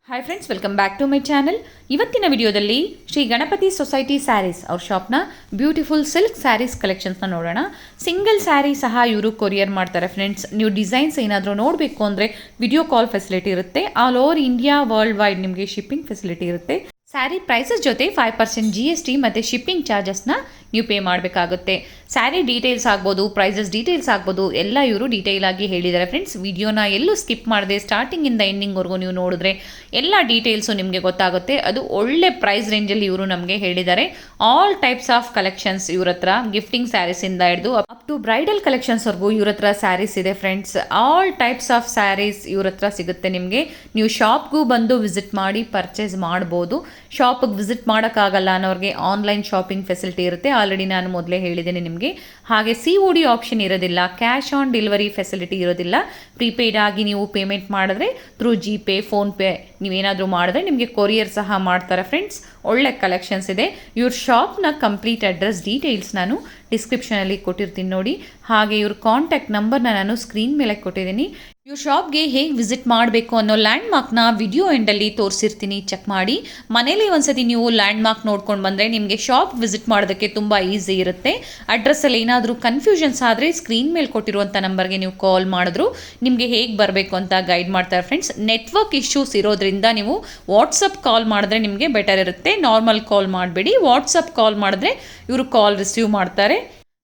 Hi friends, welcome back to my channel. ಇವತ್ತಿನ ವಿಡಿಯೋದಲ್ಲಿ Shri Ganapati society sarees ಅವ್ರ ಶಾಪ್ನ ಬ್ಯೂಟಿಫುಲ್ ಸಿಲ್ಕ್ ಸ್ಯಾರೀಸ್ ಕಲೆಕ್ಷನ್ಸ್ನ ನೋಡೋಣ. ಸಿಂಗಲ್ ಸ್ಯಾರಿ ಸಹ ಇವರು ಕೊರಿಯರ್ ಮಾಡ್ತಾರೆ ಫ್ರೆಂಡ್ಸ್. ನೀವು ಡಿಸೈನ್ಸ್ ಏನಾದರೂ ನೋಡಬೇಕು ಅಂದರೆ ವಿಡಿಯೋ ಕಾಲ್ ಫೆಸಿಲಿಟಿ ಇರುತ್ತೆ. All over India world wide ನಿಮಗೆ ಶಿಪ್ಪಿಂಗ್ ಫೆಸಿಲಿಟಿ ಇರುತ್ತೆ. ಸ್ಯಾರಿ ಪ್ರೈಸಸ್ ಜೊತೆ 5% GST ಮತ್ತು ಶಿಪ್ಪಿಂಗ್ ಚಾರ್ಜಸ್ನ ನೀವು ಪೇ ಮಾಡಬೇಕಾಗುತ್ತೆ. ಸ್ಯಾರಿ ಡೀಟೇಲ್ಸ್ ಆಗ್ಬೋದು, ಪ್ರೈಸಸ್ ಡೀಟೇಲ್ಸ್ ಆಗ್ಬೋದು, ಎಲ್ಲ ಇವರು ಡೀಟೇಲ್ ಆಗಿ ಹೇಳಿದ್ದಾರೆ ಫ್ರೆಂಡ್ಸ್. ವಿಡಿಯೋನ ಎಲ್ಲೂ ಸ್ಕಿಪ್ ಮಾಡದೆ ಸ್ಟಾರ್ಟಿಂಗಿಂದ ಎಂಡಿಂಗ್ವರೆಗೂ ನೀವು ನೋಡಿದ್ರೆ ಎಲ್ಲ ಡೀಟೇಲ್ಸು ನಿಮಗೆ ಗೊತ್ತಾಗುತ್ತೆ. ಅದು ಒಳ್ಳೆ ಪ್ರೈಸ್ ರೇಂಜಲ್ಲಿ ಇವರು ನಮಗೆ ಹೇಳಿದ್ದಾರೆ. ಆಲ್ ಟೈಪ್ಸ್ ಆಫ್ ಕಲೆಕ್ಷನ್ಸ್ ಇವ್ರ ಹತ್ರ, ಗಿಫ್ಟಿಂಗ್ ಸ್ಯಾರೀಸಿಂದ ಹಿಡಿದು ಅಪ್ ಟು ಬ್ರೈಡಲ್ ಕಲೆಕ್ಷನ್ಸ್ವರೆಗೂ ಇವ್ರ ಹತ್ರ ಸ್ಯಾರೀಸ್ ಇದೆ friends. All types of sarees ಇವ್ರ ಹತ್ರ ಸಿಗುತ್ತೆ ನಿಮಗೆ. ನೀವು ಶಾಪ್ಗೂ ಬಂದು ವಿಸಿಟ್ ಮಾಡಿ ಪರ್ಚೇಸ್ ಮಾಡ್ಬೋದು. ಶಾಪಿಗೆ ವಿಸಿಟ್ ಮಾಡೋಕ್ಕಾಗಲ್ಲ ಅನ್ನೋರಿಗೆ ಆನ್ಲೈನ್ ಶಾಪಿಂಗ್ ಫೆಸಿಲಿಟಿ ಇರುತ್ತೆ. ಆಲ್ರೆಡಿ ನಾನು ಮೊದಲೇ ಹೇಳಿದ್ದೇನೆ ನಿಮಗೆ. ಹಾಗೆ COD ಆಪ್ಷನ್ ಇರೋದಿಲ್ಲ, ಕ್ಯಾಶ್ ಆನ್ ಡೆಲಿವರಿ ಫೆಸಿಲಿಟಿ ಇರೋದಿಲ್ಲ. ಪ್ರೀಪೇಯ್ಡ್ ಆಗಿ ನೀವು ಪೇಮೆಂಟ್ ಮಾಡಿದ್ರೆ ಥ್ರೂ GPay, ಫೋನ್ಪೇ ನೀವೇನಾದರೂ ಮಾಡಿದ್ರೆ ನಿಮಗೆ ಕೊರಿಯರ್ ಸಹ ಮಾಡ್ತಾರೆ ಫ್ರೆಂಡ್ಸ್. ಒಳ್ಳೆ ಕಲೆಕ್ಷನ್ಸ್ ಇದೆ. ಇವ್ರ ಶಾಪ್ನ ಕಂಪ್ಲೀಟ್ ಅಡ್ರೆಸ್ ಡೀಟೇಲ್ಸ್ ನಾನು ಡಿಸ್ಕ್ರಿಪ್ಷನಲ್ಲಿ ಕೊಟ್ಟಿರ್ತೀನಿ ನೋಡಿ. ಹಾಗೆ ಇವ್ರ ಕಾಂಟ್ಯಾಕ್ಟ್ ನಂಬರ್ನ ನಾನು ಸ್ಕ್ರೀನ್ ಮೇಲೆ ಕೊಟ್ಟಿದ್ದೀನಿ. ಇವ್ರ ಶಾಪ್ಗೆ ಹೇಗೆ ವಿಸಿಟ್ ಮಾಡಬೇಕು ಅನ್ನೋ ಲ್ಯಾಂಡ್ ಮಾರ್ಕ್ನ ವಿಡಿಯೋ ಎಂಡಲ್ಲಿ ತೋರಿಸಿರ್ತೀನಿ, ಚೆಕ್ ಮಾಡಿ. ಮನೇಲಿ ಒಂದ್ಸತಿ ನೀವು ಲ್ಯಾಂಡ್ ಮಾರ್ಕ್ ನೋಡ್ಕೊಂಡು ಬಂದರೆ ನಿಮಗೆ ಶಾಪ್ ವಿಸಿಟ್ ಮಾಡೋದಕ್ಕೆ ತುಂಬ ಈಸಿ ಇರುತ್ತೆ. ಅಡ್ರೆಸ್ಸಲ್ಲಿ ಏನಾದರೂ ಕನ್ಫ್ಯೂಷನ್ಸ್ ಆದರೆ ಸ್ಕ್ರೀನ್ ಮೇಲೆ ಕೊಟ್ಟಿರುವಂಥ ನಂಬರ್ಗೆ ನೀವು ಕಾಲ್ ಮಾಡಿದ್ರು ನಿಮಗೆ ಹೇಗೆ ಬರಬೇಕು ಅಂತ ಗೈಡ್ ಮಾಡ್ತಾರೆ ಫ್ರೆಂಡ್ಸ್. ನೆಟ್ವರ್ಕ್ ಇಶ್ಯೂಸ್ ಇರೋದ್ರಿಂದ ನೀವು ವಾಟ್ಸಪ್ ಕಾಲ್ ಮಾಡಿದ್ರೆ ನಿಮಗೆ ಬೆಟರ್ ಇರುತ್ತೆ. ನಾರ್ಮಲ್ ಕಾಲ್ ಮಾಡಬೇಡಿ, ವಾಟ್ಸಪ್ ಕಾಲ್ ಮಾಡಿದ್ರೆ ಇವರು ಕಾಲ್ ರಿಸೀವ್ ಮಾಡ್ತಾರೆ.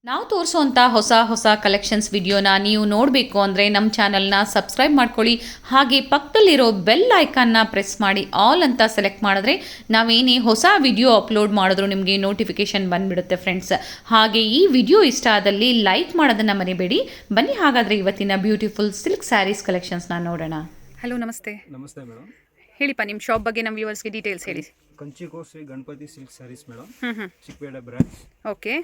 ನಾವು ತೋರಿಸೋವಂಥ ಹೊಸ ಕಲೆಕ್ಷನ್ಸ್ ವಿಡಿಯೋನ ನೀವು ನೋಡಬೇಕು ಅಂದರೆ ನಮ್ಮ ಚಾನಲ್ನ ಸಬ್ಸ್ಕ್ರೈಬ್ ಮಾಡ್ಕೊಳ್ಳಿ. ಹಾಗೆ ಪಕ್ಕದಲ್ಲಿರೋ ಬೆಲ್ ಐಕಾನ್ನ ಪ್ರೆಸ್ ಮಾಡಿ ಆಲ್ ಅಂತ ಸೆಲೆಕ್ಟ್ ಮಾಡಿದ್ರೆ ನಾವೇನೇ ಹೊಸ ವಿಡಿಯೋ ಅಪ್ಲೋಡ್ ಮಾಡಿದ್ರು ನಿಮಗೆ ನೋಟಿಫಿಕೇಷನ್ ಬಂದುಬಿಡುತ್ತೆ ಫ್ರೆಂಡ್ಸ್. ಹಾಗೆ ಈ ವಿಡಿಯೋ ಇಷ್ಟ ಆದಲ್ಲಿ ಲೈಕ್ ಮಾಡೋದನ್ನು ಮರಿಬೇಡಿ. ಬನ್ನಿ ಹಾಗಾದರೆ ಇವತ್ತಿನ ಬ್ಯೂಟಿಫುಲ್ ಸಿಲ್ಕ್ ಸ್ಯಾರೀಸ್ ಕಲೆಕ್ಷನ್ಸ್ನ ನೋಡೋಣ. ಹಲೋ, ನಮಸ್ತೆ. ನಮಸ್ತೆ ಮೇಡಮ್. ಹೇಳಿಪ್ಪ ನಿಮ್ಮ ಶಾಪ್ ಬಗ್ಗೆ ನಮ್ಮ ವ್ಯೂವರ್ಸ್ಗೆ ಡೀಟೇಲ್ಸ್ ಹೇಳಿ. ಕಂಚಿಕೋ Shri Ganapati silk sarees madam, Chickpet branch. Okay.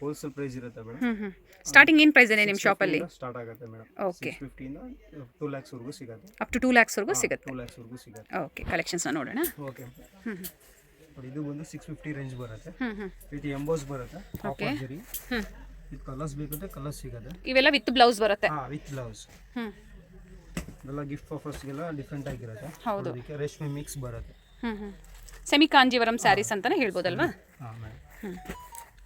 Wholesale price ಇರುತ್ತೆ ಮೇಡಮ್. ಸ್ಟಾರ್ಟಿಂಗ್ ಏನು ಪ್ರೈಸ್ ಇದೆ ನಿಮ್ಮ ಶಾಪಲ್ಲಿ? ಸ್ಟಾರ್ಟ್ ಆಗುತ್ತೆ ಮೇಡಮ್. ಓಕೆ. 650 ಇಂದ 2 lakhs ವರೆಗೂ ಸಿಗುತ್ತೆ. ಅಪ್ ಟು 2 lakhs ವರೆಗೂ ಸಿಗುತ್ತೆ. 2 lakhs ವರೆಗೂ ಸಿಗುತ್ತೆ. ಓಕೆ, ಕಲೆಕ್ಷನ್ಸ್ನ ನೋಡೋಣ. ಓಕೆ. ನೋಡಿ, ಇದು ಬಂದು 650 ರೇಂಜ್ ಬರುತ್ತೆ. ವಿತ್ ಎಂಬೋಸ್ ಬರುತ್ತೆ. ಕಾಪರ್ ಜರಿ. ಇದು ಕಲರ್ಸ್ ಬೇಕಂದ್ರೆ ಕಲರ್ಸ್ ಸಿಗುತ್ತೆ. ಇವೆಲ್ಲ ವಿತ್ ಬ್ಲೌಸ್ ಬರುತ್ತೆ. With blouse. ಇದೆಲ್ಲ ಗಿಫ್ಟ್ ಆಫರ್ಸ್ಗೆಲ್ಲ ಡಿಫ್ರೆಂಟ್ ಆಗಿರುತ್ತೆ. ಹೌದು. ಅದಕ್ಕೆ ರೇಷ್ಮೆ ಮಿಕ್ಸ್ ಬರುತ್ತೆ. ಸೆಮಿ ಕಾಂಜೀವರಂ ಸ್ಯಾರೀಸ್ ಅಂತಾನೆ ಹೇಳ್ಬೋದಲ್ವಾ?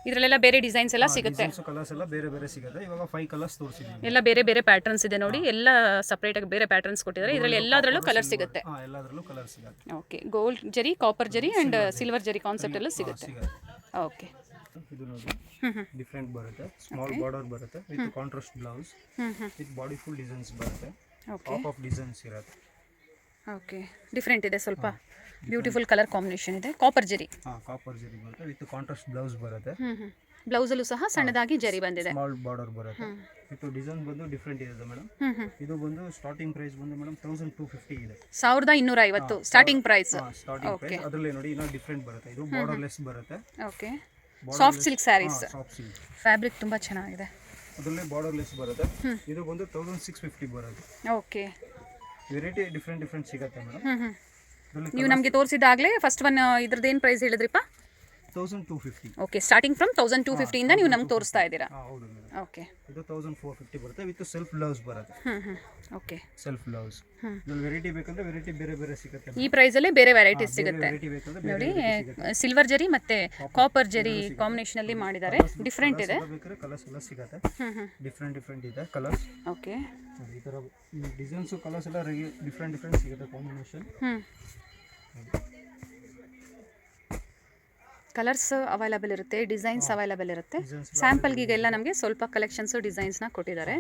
ಇದರಲ್ಲೆಲ್ಲ ಬೇರೆ ಡಿಸೈನ್ಸ್ ಎಲ್ಲ ಸಿಗುತ್ತೆ. ಕಲರ್ಸ್ ಎಲ್ಲ ಬೇರೆ ಬೇರೆ ಸಿಗುತ್ತೆ. ಇವಾಗ 5 ಕಲರ್ಸ್ ತೋರಿಸಿದ್ದೀನಿ. ಎಲ್ಲ ಬೇರೆ ಬೇರೆ ಪ್ಯಾಟರ್ನ್ಸ್ ಇದೆ ನೋಡಿ. ಎಲ್ಲ ಸಪರೇಟ್ ಆಗಿ ಬೇರೆ ಪ್ಯಾಟರ್ನ್ಸ್ ಕೊಟ್ಟಿದ್ದಾರೆ. ಇದರಲ್ಲಿ ಎಲ್ಲದರಲ್ಲೂ ಕಲರ್ ಸಿಗುತ್ತೆ. ಎಲ್ಲದರಲ್ಲೂ ಕಲರ್ ಸಿಗುತ್ತೆ. ಓಕೆ. ಗೋಲ್ಡ್ ಜರಿ, ಕಾಪರ್ ಜರಿ ಅಂಡ್ ಸಿಲ್ವರ್ ಜರಿ ಕಾನ್ಸೆಪ್ಟ್ ಎಲ್ಲ ಸಿಗುತ್ತೆ. ಓಕೆ. ಇದು ನೋಡಿ, ಡಿಫ್ರೆಂಟ್ ಬರುತ್ತೆ. ಸ್ಮಾಲ್ ಬಾರ್ಡರ್ ಬರುತ್ತೆ with contrast blouse with body full designs ಬರುತ್ತೆ. ಟಾಪ್ ಆಫ್ ಡಿಸೈನ್ಸ್ ಇರುತ್ತೆ. ಓಕೆ. ಡಿಫ್ರೆಂಟ್ ಇದೆ ಸ್ವಲ್ಪ. ಬ್ಯೂಟಿಫುಲ್ ಕಲರ್ ಕಾಂಬಿನೇಷನ್ ಇದೆ. ಕಾಪರ್ ಜರಿ. ಕಾಪರ್ ಜರಿ ಬರುತ್ತೆ ವಿತ್ ಕಾಂಟ್ರಾಸ್ಟ್ ಬ್ಲೌಸ್ ಬರುತ್ತೆ. ಬ್ಲೌಸಲ್ಲೂ ಸಹ ಸಣ್ಣದಾಗಿ ಜರಿ ಬಂದಿದೆ. ಸ್ಮಾಲ್ ಬಾರ್ಡರ್ ಬರುತ್ತೆ. ಇದು ಡಿಸೈನ್ ಬಂದು ಡಿಫ್ರೆಂಟ್ ಇದೆ ಮೇಡಮ್. ಇದು ಬಂದು ಸ್ಟಾರ್ಟಿಂಗ್ ಪ್ರೈಸ್ ಬಂದು ಮೇಡಮ್ 1250 ಇದೆ. 1250 ಸ್ಟಾರ್ಟಿಂಗ್ ಪ್ರೈಸ್. Starting price. ಅದರಲ್ಲಿ ನೋಡಿ ಇನ್ನೂ ಡಿಫ್ರೆಂಟ್ ಬರುತ್ತೆ. ಇದು ಬಾರ್ಡರ್ಲೆಸ್ ಬರುತ್ತೆ. Okay. Soft silk sarees. Soft silk. Fabric ತುಂಬಾ ಚೆನ್ನಾಗಿದೆ. ಅದರಲ್ಲಿ ಬಾರ್ಡರ್ಲೆಸ್ ಬರುತ್ತೆ. ಇದು ಬಂದು 1650 ಬರುತ್ತೆ. ಓಕೆ. ವೆರೈಟಿ ಡಿಫ್ರೆಂಟ್ ಸಿಗುತ್ತೆ ಮೇಡಮ್. ನೀವು ನಮಗೆ ತೋರಿಸಿದಾಗಲೇ ಫಸ್ಟ್ ಒನ್ ಇದ್ರದ್ದು ಏನು ಪ್ರೈಸ್ ಹೇಳಿದ್ರಿಪ್ಪ? 1250. ಓಕೆ. ಸ್ಟಾರ್ಟಿಂಗ್ ಫ್ರಮ್ 1250 ಇಂದ ನೀವು ನಮ್ಗೆ ತೋರಿಸ್ತಾ ಇದ್ದೀರಾ? ಹೌದು ಮೇಡಮ್. ಓಕೆ. ಇದು 1450 ಬರುತ್ತೆ ವಿತ್ ಸೆಲ್ಫ್ ಬ್ಲೌಸ್ ಬರುತ್ತೆ. ಓಕೆ. Self blouse. ಇದರಲ್ಲಿ ವೆರೈಟಿ ಬೇಕಂದ್ರೆ ವೆರೈಟಿ ಬೇರೆ ಬೇರೆ ಸಿಗುತ್ತೆ. ಈ ಪ್ರೈಸಲ್ಲೇ ಬೇರೆ ವೆರೈಟೀಸ್ ಸಿಗುತ್ತೆ ವೆರೈಟಿ ಬೇಕಂದ್ರೆ ನೋಡಿ. ಸಿಲ್ವರ್ ಜರಿ ಮತ್ತೆ ಕಾಪರ್ ಜರಿ ಕಾಂಬಿನೇಷನ್ ಅಲ್ಲಿ ಮಾಡಿದ್ದಾರೆ. ಡಿಫ್ರೆಂಟ್ ಇದೆ. ಬೇಕಾದ್ರೆ ಕಲರ್ಸ್ ಎಲ್ಲ ಸಿಗುತ್ತೆ. ಡಿಫ್ರೆಂಟ್ ಇದೆ ಕಲರ್ಸ್. ಓಕೆ. ಈ ತರ ಡಿಸೈನ್ಸ್ ಕಲರ್ಸ್ ಎಲ್ಲ ಡಿಫ್ರೆಂಟ್ ಸಿಗುತ್ತೆ ಕಾಂಬಿನೇಷನ್. ಕಲರ್ಸ್ ಅವೈಲಬಲ್ ಇರುತ್ತೆ, ಡಿಸೈನ್ಸ್ ಅವೈಲಬಲ್ ಇರುತ್ತೆ. ಸ್ಯಾಂಪಲ್ಗೆ ಎಲ್ಲ ನಮಗೆ ಸ್ವಲ್ಪ ಕಲೆಕ್ಷನ್ಸ್ ಡಿಸೈನ್ಸ್ನ ಕೊಟ್ಟಿದ್ದಾರೆ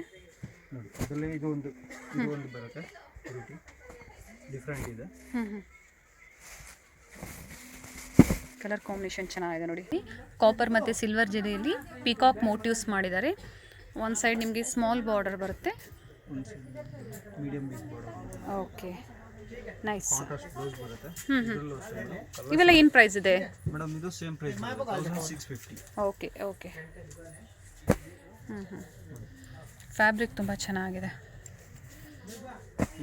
ನೋಡಿ. ಅದರಲ್ಲಿ ಇದು ಒಂದು ಬರುತ್ತೆ. ಡಿಫ್ರೆಂಟ್ ಇದೆ. ಕಲರ್ ಕಾಂಬಿನೇಷನ್ ಚೆನ್ನಾಗಿದೆ ನೋಡಿ. ಕಾಪರ್ ಮತ್ತು ಸಿಲ್ವರ್ ಜರಿಯಲ್ಲಿ ಪಿಕಾಕ್ ಮೋಟಿವ್ಸ್ ಮಾಡಿದ್ದಾರೆ. ಒಂದು ಸೈಡ್ ನಿಮಗೆ ಸ್ಮಾಲ್ ಬಾರ್ಡರ್ ಬರುತ್ತೆ. Medium big border. Okay. Nice. Contrast blouse ಬರುತ್ತೆ. ಇವೆಲ್ಲ ಏನು ಪ್ರೈಸ್ ಇದೆ ಮೇಡಮ್? ಇದು ಸೇಮ್ ಪ್ರೈಸ್ 1650. ಓಕೆ. ಫ್ಯಾಬ್ರಿಕ್ ತುಂಬ ಚೆನ್ನಾಗಿದೆ.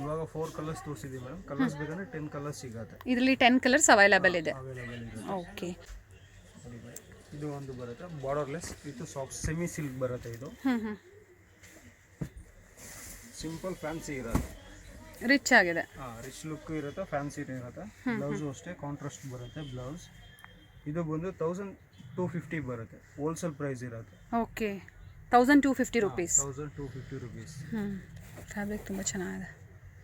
ಇವಾಗ 4 ಕಲರ್ಸ್ ತೋರಿಸಿದ್ದೀವಿ ಮೇಡಮ್. ಕಲರ್ಸ್ ಬೇಕಂದ್ರೆ 10 ಕಲರ್ಸ್ ಸಿಗುತ್ತೆ. ಇದರಲ್ಲಿ 10 ಕಲರ್ಸ್ ಅವೈಲಬಲ್ ಇದೆ. ಓಕೆ. ಇದು ಒಂದು ಬರುತ್ತೆ borderless with soft semi silk ಬರುತ್ತೆ. ಇದು ಸಿಂಪಲ್ ಫ್ಯಾನ್ಸಿ ಇರುತ್ತೆ. ರಿಚ್ ಆಗಿದೆ. ರಿಚ್ ಲುಕ್ ಇರುತ್ತೆ, ಫ್ಯಾನ್ಸಿ ಇರುತ್ತೆ. ಬ್ಲೌಸು ಅಷ್ಟೇ ಕಾಂಟ್ರಾಸ್ಟ್ ಬರುತ್ತೆ ಬ್ಲೌಸ್. ಇದು ಬಂದು 1250 ಬರುತ್ತೆ, ಹೋಲ್ಸೇಲ್ ಪ್ರೈಸ್ ಇರುತ್ತೆ. Okay 1250 rupees. 1250 ರುಪೀಸ್. ಫ್ಯಾಬ್ರಿಕ್ ತುಂಬ ಚೆನ್ನಾಗಿದೆ.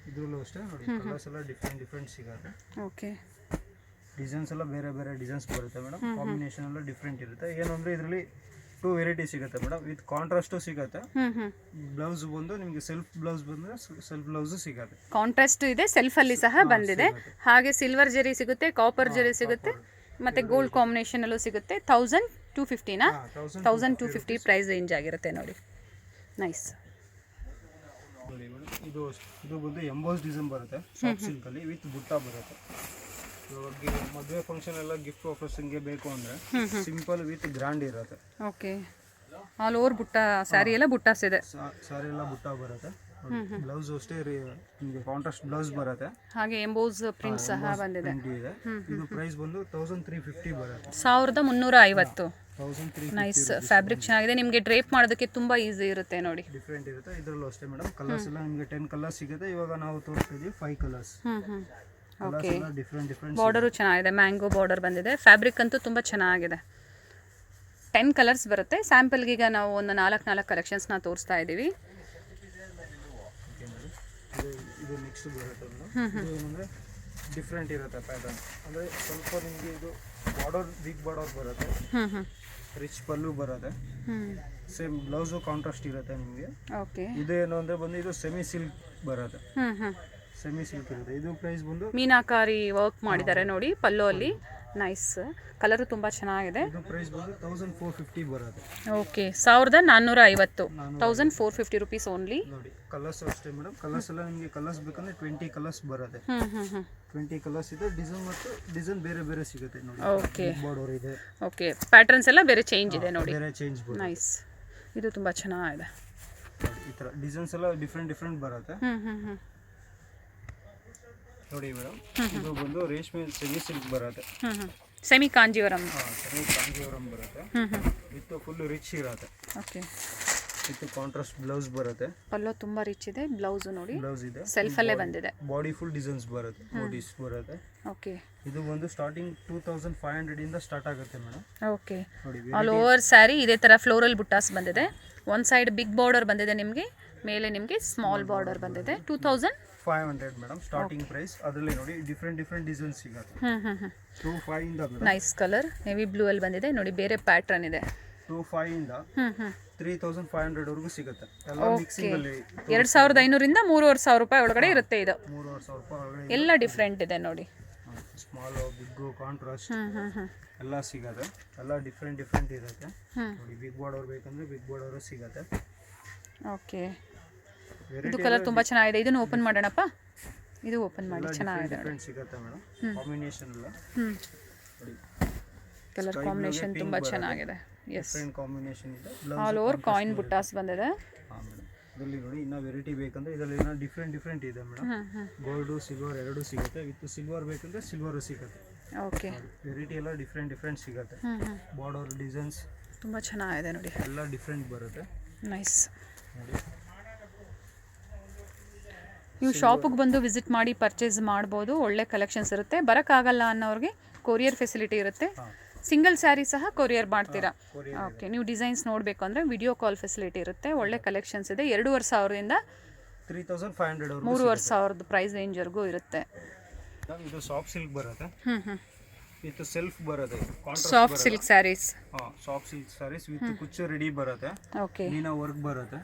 ಇದರಲ್ಲೂ ಅಷ್ಟೇ ನೋಡಿ, ಕಲರ್ಸ್ ಎಲ್ಲ ಡಿಫ್ರೆಂಟ್ ಸಿಗುತ್ತೆ. ಓಕೆ ಡಿಸೈನ್ಸ್ ಎಲ್ಲ ಬೇರೆ ಬೇರೆ ಡಿಸೈನ್ಸ್ ಬರುತ್ತೆ ಮೇಡಮ್. ಕಾಂಬಿನೇಷನ್ ಎಲ್ಲ ಡಿಫ್ರೆಂಟ್ ಇರುತ್ತೆ. ಏನು ಅಂದರೆ ಇದರಲ್ಲಿ 2 ವೆರೈಟಿ ಸಿಗುತ್ತೆ ಮೇಡಮ್. ವಿತ್ ಕಾಂಟ್ರಾಸ್ಟು ಸಿಗುತ್ತೆ. ಬ್ಲೌಸ್ ಬಂದು ನಿಮಗೆ ಸೆಲ್ಫ್ ಬ್ಲೌಸ್ ಬಂದರೆ ಸೆಲ್ಫ್ ಬ್ಲೌಸು ಸಿಗುತ್ತೆ. ಕಾಂಟ್ರಾಸ್ಟ್ ಇದೆ, ಸೆಲ್ಫಲ್ಲಿ ಸಹ ಬಂದಿದೆ. ಹಾಗೆ ಸಿಲ್ವರ್ ಜರಿ ಸಿಗುತ್ತೆ, ಕಾಪರ್ ಜರಿ ಸಿಗುತ್ತೆ, ಮತ್ತು ಗೋಲ್ಡ್ ಕಾಂಬಿನೇಷನಲ್ಲೂ ಸಿಗುತ್ತೆ. 1250ನಾ? 1250 ಪ್ರೈಸ್ ರೇಂಜ್ ಆಗಿರುತ್ತೆ ನೋಡಿ. ನೈಸ್. ನೋಡಿ ಮೇಡಮ್, ಇದು ಬಂದು ಎಂಬೋಸ್ ಡಿಸೈನ್ ಬರುತ್ತೆ ಸಾಫ್ಟ್ ಸಿಲ್ಕಲ್ಲಿ ವಿತ್ ಬುಟ್ಟ ಬರುತ್ತೆ. ಇವಾಗ ಮದುವೆ ಫಂಕ್ಷನ್ ಎಲ್ಲ ಗಿಫ್ಟ್ ಆಫರ್ಸಿಂಗ್ಗೆ ಬೇಕು ಅಂದರೆ ಸಿಂಪಲ್ ವಿತ್ ಗ್ರ್ಯಾಂಡ್ ಇರುತ್ತೆ. ಓಕೆ ಆಲ್ ಓವರ್ ಬುಟ್ಟ ಸ್ಯಾರಿ ಎಲ್ಲ ಬುಟ್ಟಾಸ್ ಇದೆ. ಸಾರಿ ಎಲ್ಲ ಬುಟ್ಟ ಬರುತ್ತೆ. ಬ್ಲೌಸ್ ಅಷ್ಟೇ ನಿಮಗೆ ಕಾಂಟ್ರಾಸ್ಟ್ ಬ್ಲೌಸ್ ಬರುತ್ತೆ. ಹಾಗೆ ಎಂಬೋಸ್ ಪ್ರಿಂಟ್ ಸಹ ಬಂದಿದೆ. ಇದೆ. ಇದು ಪ್ರೈಸ್ ಬಂದು 1350 ಬರುತ್ತೆ. 1350. 1350. ನೈಸ್. ಫ್ಯಾಬ್ರಿಕ್ ಚೆನ್ನಾಗಿದೆ, ನಿಮಗೆ ಡ್ರೇಪ್ ಮಾಡೋದಕ್ಕೆ ತುಂಬ ಈಸಿ ಇರುತ್ತೆ ನೋಡಿ. ಡಿಫ್ರೆಂಟ್ ಇರುತ್ತೆ. ಇದರಲ್ಲೂ ಅಷ್ಟೇ ಮೇಡಮ್, ಕಲರ್ಸ್ ಎಲ್ಲ ನಿಮಗೆ 10 ಕಲರ್ಸ್ ಸಿಗುತ್ತೆ. ಇವಾಗ ನಾವು ತೋರಿಸ್ತಿದ್ದೀವಿ 5 ಕಲರ್ಸ್. ಓಕೆ ಡಿಫ್ರೆಂಟ್ ಬಾರ್ಡರು ಚೆನ್ನಾಗಿದೆ, ಮ್ಯಾಂಗೋ ಬಾರ್ಡರ್ ಬಂದಿದೆ. ಫ್ಯಾಬ್ರಿಕ್ ಅಂತೂ ತುಂಬ ಚೆನ್ನಾಗಿದೆ. 10 ಕಲರ್ಸ್ ಬರುತ್ತೆ. ಸ್ಯಾಂಪಲ್ಗೆ ಈಗ ನಾವು ಒಂದು 4 ಕಲೆಕ್ಷನ್ಸ್ನ ತೋರಿಸ್ತಾ ಇದ್ದೀವಿ. ಇದು ನೆಕ್ಸ್ಟ್ ಬರುತ್ತೆ ಮೇಡಮ್. ಇದು ಏನಂದರೆ ಡಿಫ್ರೆಂಟ್ ಇರುತ್ತೆ ಪ್ಯಾಟರ್ನ್. ಅಂದರೆ ಸ್ವಲ್ಪ ನಿಮಗೆ ಇದು ಬಾರ್ಡರ್ ಬಿಗ್ ಬಾರ್ಡರ್ ಬರುತ್ತೆ, ರಿಚ್ ಪಲ್ಲು ಬರುತ್ತೆ, ಸೇಮ್ ಬ್ಲೌಸು ಕಾಂಟ್ರಾಸ್ಟ್ ಇರುತ್ತೆ ನಿಮಗೆ. ಓಕೆ ಇದೇನು ಅಂದರೆ ಬಂದು ಇದು ಸೆಮಿ ಸಿಲ್ಕ್ ಬರುತ್ತೆ. ಸೆಮಿ ಸಿಲ್ಕ್ ಇರುತ್ತೆ. ಇದು ಪ್ರೈಸ್ ಬಂದು ಮೀನಾಕಾರಿ ವರ್ಕ್ ಮಾಡಿದ್ದಾರೆ ನೋಡಿ ಪಲ್ಲು ಅಲ್ಲಿ. ನೈಸ್. ಕಲರು ತುಂಬ ಚೆನ್ನಾಗಿದೆ. ಇದು ಪ್ರೈಸ್ ಬಂದು 1450 ಬರುತ್ತೆ. ಓಕೆ 1450. 1450 rupees only. ನೋಡಿ ಕಲರ್ಸ್ ಅಷ್ಟೇ ಮೇಡಮ್. ಕಲರ್ಸ್ ಎಲ್ಲ ನಿಮಗೆ ಕಲರ್ಸ್ ಬೇಕಂದ್ರೆ 20 ಕಲರ್ಸ್ ಬರುತ್ತೆ. 20 ಕಲರ್ಸ್ ಇದೆ. ಡಿಸೈನ್ ಮತ್ತು ಡಿಸೈನ್ ಬೇರೆ ಬೇರೆ ಸಿಗುತ್ತೆ ನೋಡಿ. ಓಕೆ ಬಾರ್ಡರ್ ಇದೆ. ಓಕೆ ಪ್ಯಾಟರ್ನ್ಸ್ ಎಲ್ಲ ಬೇರೆ ಚೇಂಜ್ ಇದೆ ನೋಡಿ. ಬೇರೆ ಚೇಂಜ್ ಬರುತ್ತೆ. ನೈಸ್. ಇದು ತುಂಬ ಚೆನ್ನಾಗಿದೆ. ಈ ಥರ ಡಿಸೈನ್ಸ್ ಎಲ್ಲ ಡಿಫ್ರೆಂಟ್ ಬರುತ್ತೆ ನೋಡಿ ಮೇಡಮ್. ಇದು ಬಂದು ರೇಷ್ಮೆ ಸೆಮಿ ಸಿಲ್ಕ್ ಬರುತ್ತೆ. ಸೆಮಿ ಕಾಂಜೀವರಂ. ಸೆಮಿ ಕಾಂಜೀವರಂ ಬರುತ್ತೆ. ವಿತ್ ಫುಲ್ ರಿಚ್ ಇರುತ್ತೆ. ಓಕೆ ವಿತ್ ಕಾಂಟ್ರಾಸ್ಟ್ ಬ್ಲೌಸ್ ಬರುತ್ತೆ. ಪಲ್ಲು ತುಂಬ ರಿಚ್ ಇದೆ. ಬ್ಲೌಸ್ ನೋಡಿ ಬ್ಲೌಸ್ ಇದೆ, ಸೆಲ್ಫಲ್ಲೇ ಬಂದಿದೆ. ಬಾಡಿ ಫುಲ್ ಡಿಸೈನ್ಸ್ ಬರುತ್ತೆ, ನೋಟಿಸ್ ಬರುತ್ತೆ. ಓಕೆ ಇದು ಒಂದು ಸ್ಟಾರ್ಟಿಂಗ್ 2500 ಇಂದ ಸ್ಟಾರ್ಟ್ ಆಗುತ್ತೆ ಮೇಡಮ್. ಓಕೆ ನೋಡಿ ಆಲ್ ಓವರ್ ಸ್ಯಾರಿ ಇದೇ ಥರ ಫ್ಲೋರಲ್ ಬುಟ್ಟಾಸ್ ಬಂದಿದೆ. ಒಂದು ಸೈಡ್ ಬಿಗ್ ಬಾರ್ಡರ್ ಬಂದಿದೆ ನಿಮಗೆ, ಮೇಲೆ ನಿಮಗೆ ಸ್ಮಾಲ್ ಬಾರ್ಡರ್ ಬಂದಿದೆ. 2500 ಮೇಡಮ್ ಸ್ಟಾರ್ಟಿಂಗ್ ಪ್ರೈಸ್. ಅದರಲ್ಲಿ ನೋಡಿ ಡಿಫ್ರೆಂಟ್ ಡಿಸೈನ್ಸ್ ಸಿಗುತ್ತೆ. 25 ಇಂದ ನೈಸ್ ಕಲರ್ ನೇವಿ ಬ್ಲೂ ಅಲ್ಲಿ ಬಂದಿದೆ ನೋಡಿ. ಬೇರೆ ಪ್ಯಾಟರ್ನ್ ಇದೆ. 25 ಇಂದ 3500 ವರೆಗೂ ಸಿಗುತ್ತೆ. ಎಲ್ಲ ಮಿಕ್ಸಿಂಗ್ ಅಲ್ಲಿ 2500 ಇಂದ 3500 ರೂಪಾಯಿ ಒಳಗಡೆ ಇರುತ್ತೆ. ಇದು 3500 ರೂಪಾಯಿ ಒಳಗಡೆ ಎಲ್ಲ ಡಿಫ್ರೆಂಟ್ ಇದೆ ನೋಡಿ. ಸ್ಮಾಲ್ ಬಿಗ್ ಕಾಂಟ್ರಾಸ್ಟ್ ಎಲ್ಲ ಸಿಗುತ್ತೆ. ಎಲ್ಲ ಡಿಫ್ರೆಂಟ್ ಇರುತ್ತೆ ನೋಡಿ. ಬಿಗ್ ಬಾರ್ಡರ್ ಬೇಕಂದ್ರೆ ಬಿಗ್ ಬಾರ್ಡರ್ ಸಿಗುತ್ತೆ. ಓಕೆ ಇದು ಕಲರ್ ತುಂಬ ಚೆನ್ನಾಗಿದೆ. ಇದನ್ನು ಓಪನ್ ಮಾಡೋಣಪ್ಪ. ಇದು ಓಪನ್ ಮಾಡಿ. ಚೆನ್ನಾಗಿದೆ. ಡಿಫ್ರೆಂಟ್ ಸಿಗುತ್ತೆ ಮೇಡಮ್. ಕಾಂಬಿನೇಷನ್ ಎಲ್ಲ ನೋಡಿ. ಕಲರ್ ಕಾಂಬಿನೇಷನ್ ತುಂಬ ಚೆನ್ನಾಗಿದೆ. ಎಸ್ ಡಿಫ್ರೆಂಟ್ ಕಾಂಬಿನೇಷನ್ ಇದೆ. ಆಲ್ ಓವರ್ ಕಾಯಿನ್ ಬುಟ್ಟಾಸ್ ಬಂದಿದೆ. ಹಾಂ ಮೇಡಮ್. ಇದರಲ್ಲಿ ನೋಡಿ ಇನ್ನೂ ವೆರೈಟಿ ಬೇಕಂದ್ರೆ ಇದರಲ್ಲಿ ಇನ್ನೂ ಡಿಫ್ರೆಂಟ್ ಇದೆ ಮೇಡಮ್. ಗೋಲ್ಡು ಸಿಲ್ವರ್ ಎರಡೂ ಸಿಗುತ್ತೆ. ವಿತ್ ಸಿಲ್ವರ್ ಬೇಕಂದ್ರೆ ಸಿಲ್ವರು ಸಿಗುತ್ತೆ. ಓಕೆ ವೆರೈಟಿ ಎಲ್ಲ ಡಿಫ್ರೆಂಟ್ ಸಿಗುತ್ತೆ. ಬಾರ್ಡರ್ ಡಿಸೈನ್ಸ್ ತುಂಬ ಚೆನ್ನಾಗಿದೆ ನೋಡಿ. ಎಲ್ಲ ಡಿಫ್ರೆಂಟ್ ಬರುತ್ತೆ. ನೈಸ್. ನೋಡಿ ನೀವು ಶಾಪಿಗೆ ಬಂದು ವಿಸಿಟ್ ಮಾಡಿ ಪರ್ಚೇಸ್ ಮಾಡ್ಬೋದು. ಒಳ್ಳೆ ಕಲೆಕ್ಷನ್ಸ್ ಇರುತ್ತೆ. ಬರೋಕ್ಕಾಗಲ್ಲ ಅನ್ನೋರಿಗೆ ಕೊರಿಯರ್ ಫೆಸಿಲಿಟಿ ಇರುತ್ತೆ. ಸಿಂಗಲ್ ಸ್ಯಾರಿ ಸಹ ಕೊರಿಯರ್ ಮಾಡ್ತೀರಾ? ಓಕೆ. ನೀವು ಡಿಸೈನ್ಸ್ ನೋಡಬೇಕು ಅಂದರೆ ವಿಡಿಯೋ ಕಾಲ್ ಫೆಸಿಲಿಟಿ ಇರುತ್ತೆ. ಒಳ್ಳೆ ಕಲೆಕ್ಷನ್ಸ್ ಇದೆ. 2500 3500 3500 ಪ್ರೈಸ್ ರೇಂಜ್ವರೆಗೂ ಇರುತ್ತೆ. ಇದು ಸಾಫ್ಟ್ ಸಿಲ್ಕ್ ಬರುತ್ತೆ. ವಿತ್ ಸೆಲ್ಫ್ ಬರುತ್ತೆ. Soft silk sarees. Soft silk sarees with ಕುಚ್ಚು ರೆಡಿ ಬರುತ್ತೆ. ಓಕೆ ಮೀನಾ ವರ್ಕ್ ಬರುತ್ತೆ.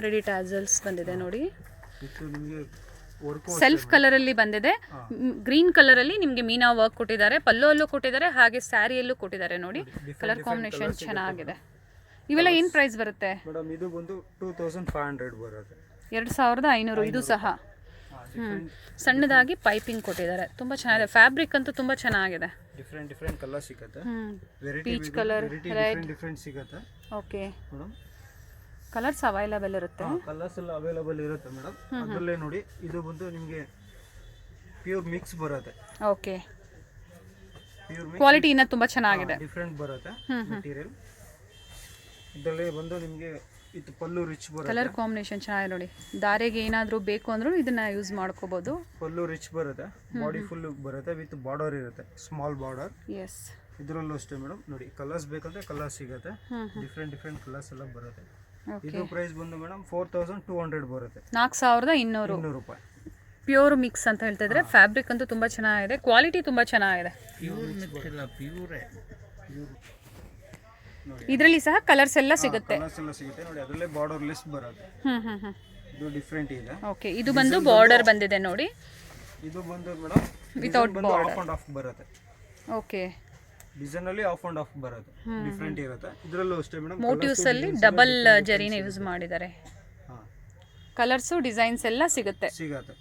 ರೆಡಿ ಟ್ಯಾಸಲ್ಸ್ ಬಂದಿದೆ ನೋಡಿ. ವಿತ್ ನಿಮಗೆ ವರ್ಕ್ ಸೆಲ್ಫ್ ಕಲರಲ್ಲಿ ಬಂದಿದೆ. ಗ್ರೀನ್ ಕಲರಲ್ಲಿ ನಿಮಗೆ ಮೀನಾ ವರ್ಕ್ ಕೊಟ್ಟಿದ್ದಾರೆ. ಪಲ್ಲುವಲ್ಲೂ ಕೊಟ್ಟಿದ್ದಾರೆ, ಹಾಗೆ ಸ್ಯಾರಿಯಲ್ಲೂ ಕೊಟ್ಟಿದ್ದಾರೆ ನೋಡಿ. ಕಲರ್ ಕಾಂಬಿನೇಷನ್ ಚೆನ್ನಾಗಿದೆ. ಇವೆಲ್ಲ ಏನು ಪ್ರೈಸ್ ಬರುತ್ತೆ ಮೇಡಮ್? ಇದು ಬಂದು 2500 ಬರುತ್ತೆ. 2500. ಇದು ಸಹ ಸಣ್ಣದಾಗಿ ಪೈಪಿಂಗ್ ಕೊಟ್ಟಿದ್ದಾರೆ. ತುಂಬ ಚೆನ್ನಾಗಿದೆ. ಫ್ಯಾಬ್ರಿಕ್ ಅಂತೂ ತುಂಬ ಚೆನ್ನಾಗಿದೆ. ಡಿಫ್ರೆಂಟ್ ಕಲರ್ ಸಿಗುತ್ತೆ. ಪೀಚ್ ಕಲರ್, ರೆಡ್ ಡಿಫ್ರೆಂಟ್ ಸಿಗುತ್ತೆ. ಓಕೆ ಮೇಡಮ್ ಕಲರ್ಸ್ ಅವೈಲಬಲ್ ಇರುತ್ತೆ. ಕಲರ್ಸ್ ಎಲ್ಲ ಅವೈಲಬಲ್ ಇರುತ್ತೆ ಮೇಡಮ್. ಅದರಲ್ಲೇ ನೋಡಿ ಇದು ಬಂದು ನಿಮಗೆ ಪ್ಯೂರ್ ಮಿಕ್ಸ್ ಬರುತ್ತೆ. ಓಕೆ ಪ್ಯೂರ್ ಮಿಕ್ಸ್ ಕ್ವಾಲಿಟಿ ಇನ್ನೂ ತುಂಬ ಚೆನ್ನಾಗಿದೆ. ಡಿಫ್ರೆಂಟ್ ಬರುತ್ತೆ ಮೆಟೀರಿಯಲ್. ಇದರಲ್ಲಿ ಬಂದು ನಿಮಗೆ ಇದು ಪಲ್ಲು ರಿಚ್ ಬರುತ್ತೆ. ಕಲರ್ ಕಾಂಬಿನೇಷನ್ ಚೆನ್ನಾಗಿದೆ ನೋಡಿ. ದಾರೆಗೆ ಏನಾದರೂ ಬೇಕು ಅಂದ್ರೂ ಇದನ್ನ ಯೂಸ್ ಮಾಡ್ಕೋಬೋದು. ಪಲ್ಲು ರಿಚ್ ಬರುತ್ತೆ, ಬಾಡಿ ಫುಲ್ ಬರುತ್ತೆ, ವಿತ್ ಬಾರ್ಡರ್ ಇರುತ್ತೆ, ಸ್ಮಾಲ್ ಬಾರ್ಡರ್. ಎಸ್, ಇದರಲ್ಲೂ ಅಷ್ಟೇ ಮೇಡಮ್ ನೋಡಿ, ಕಲರ್ಸ್ ಬೇಕಂದ್ರೆ ಕಲರ್ ಸಿಗುತ್ತೆ, ಡಿಫ್ರೆಂಟ್ ಕಲರ್ಸ್ ಎಲ್ಲ ಬರುತ್ತೆ. ಓಕೆ. ಇದು ಪ್ರೈಸ್ ಬಂದು ಮೇಡಮ್ 4200 ಬರುತ್ತೆ, 4200 ರೂಪಾಯಿ. ಪ್ಯೂರ್ ಮಿಕ್ಸ್ ಅಂತ ಹೇಳ್ತಾ ಇದ್ರೆ ಫ್ಯಾಬ್ರಿಕ್ ಅಂತೂ ತುಂಬ ಚೆನ್ನಾಗಿದೆ, ಕ್ವಾಲಿಟಿ ತುಂಬ ಚೆನ್ನಾಗಿದೆ. ಇದರಲ್ಲಿ ಸಹ ಕಲರ್ಸ್ ಎಲ್ಲ ಸಿಗುತ್ತೆ. ಕಲರ್ಸ್ ಎಲ್ಲ ಸಿಗುತ್ತೆ ನೋಡಿ, ಅದರಲ್ಲೇ ಬಾರ್ಡರ್ ಲೆಸ್ ಬರುತ್ತೆ. ಇದು ಡಿಫ್ರೆಂಟ್ ಇದೆ. ಓಕೆ, ಇದು ಬಂದು ಬಾರ್ಡರ್ ಬಂದಿದೆ ನೋಡಿ. ಇದು ಬಂದು madam without border. Of and of ಬರುತ್ತೆ. ಓಕೆ, ಡಿಸೈನ್ ಅಲ್ಲಿ ಆಫ್ ಅಂಡ್ ಆಫ್ ಬರುತ್ತೆ, ಡಿಫ್ರೆಂಟ್ ಇರುತ್ತೆ. ಇದರಲ್ಲೂ ಅಷ್ಟೇ ಮೇಡಮ್, ಮೋಟಿವ್ಸ್ ಅಲ್ಲಿ ಡಬಲ್ ಜರಿನ ಯೂಸ್ ಮಾಡಿದ್ದಾರೆ. ಕಲರ್ಸು ಡಿಸೈನ್ಸ್ ಎಲ್ಲ ಸಿಗುತ್ತೆ. ಸಿಗುತ್ತೆ.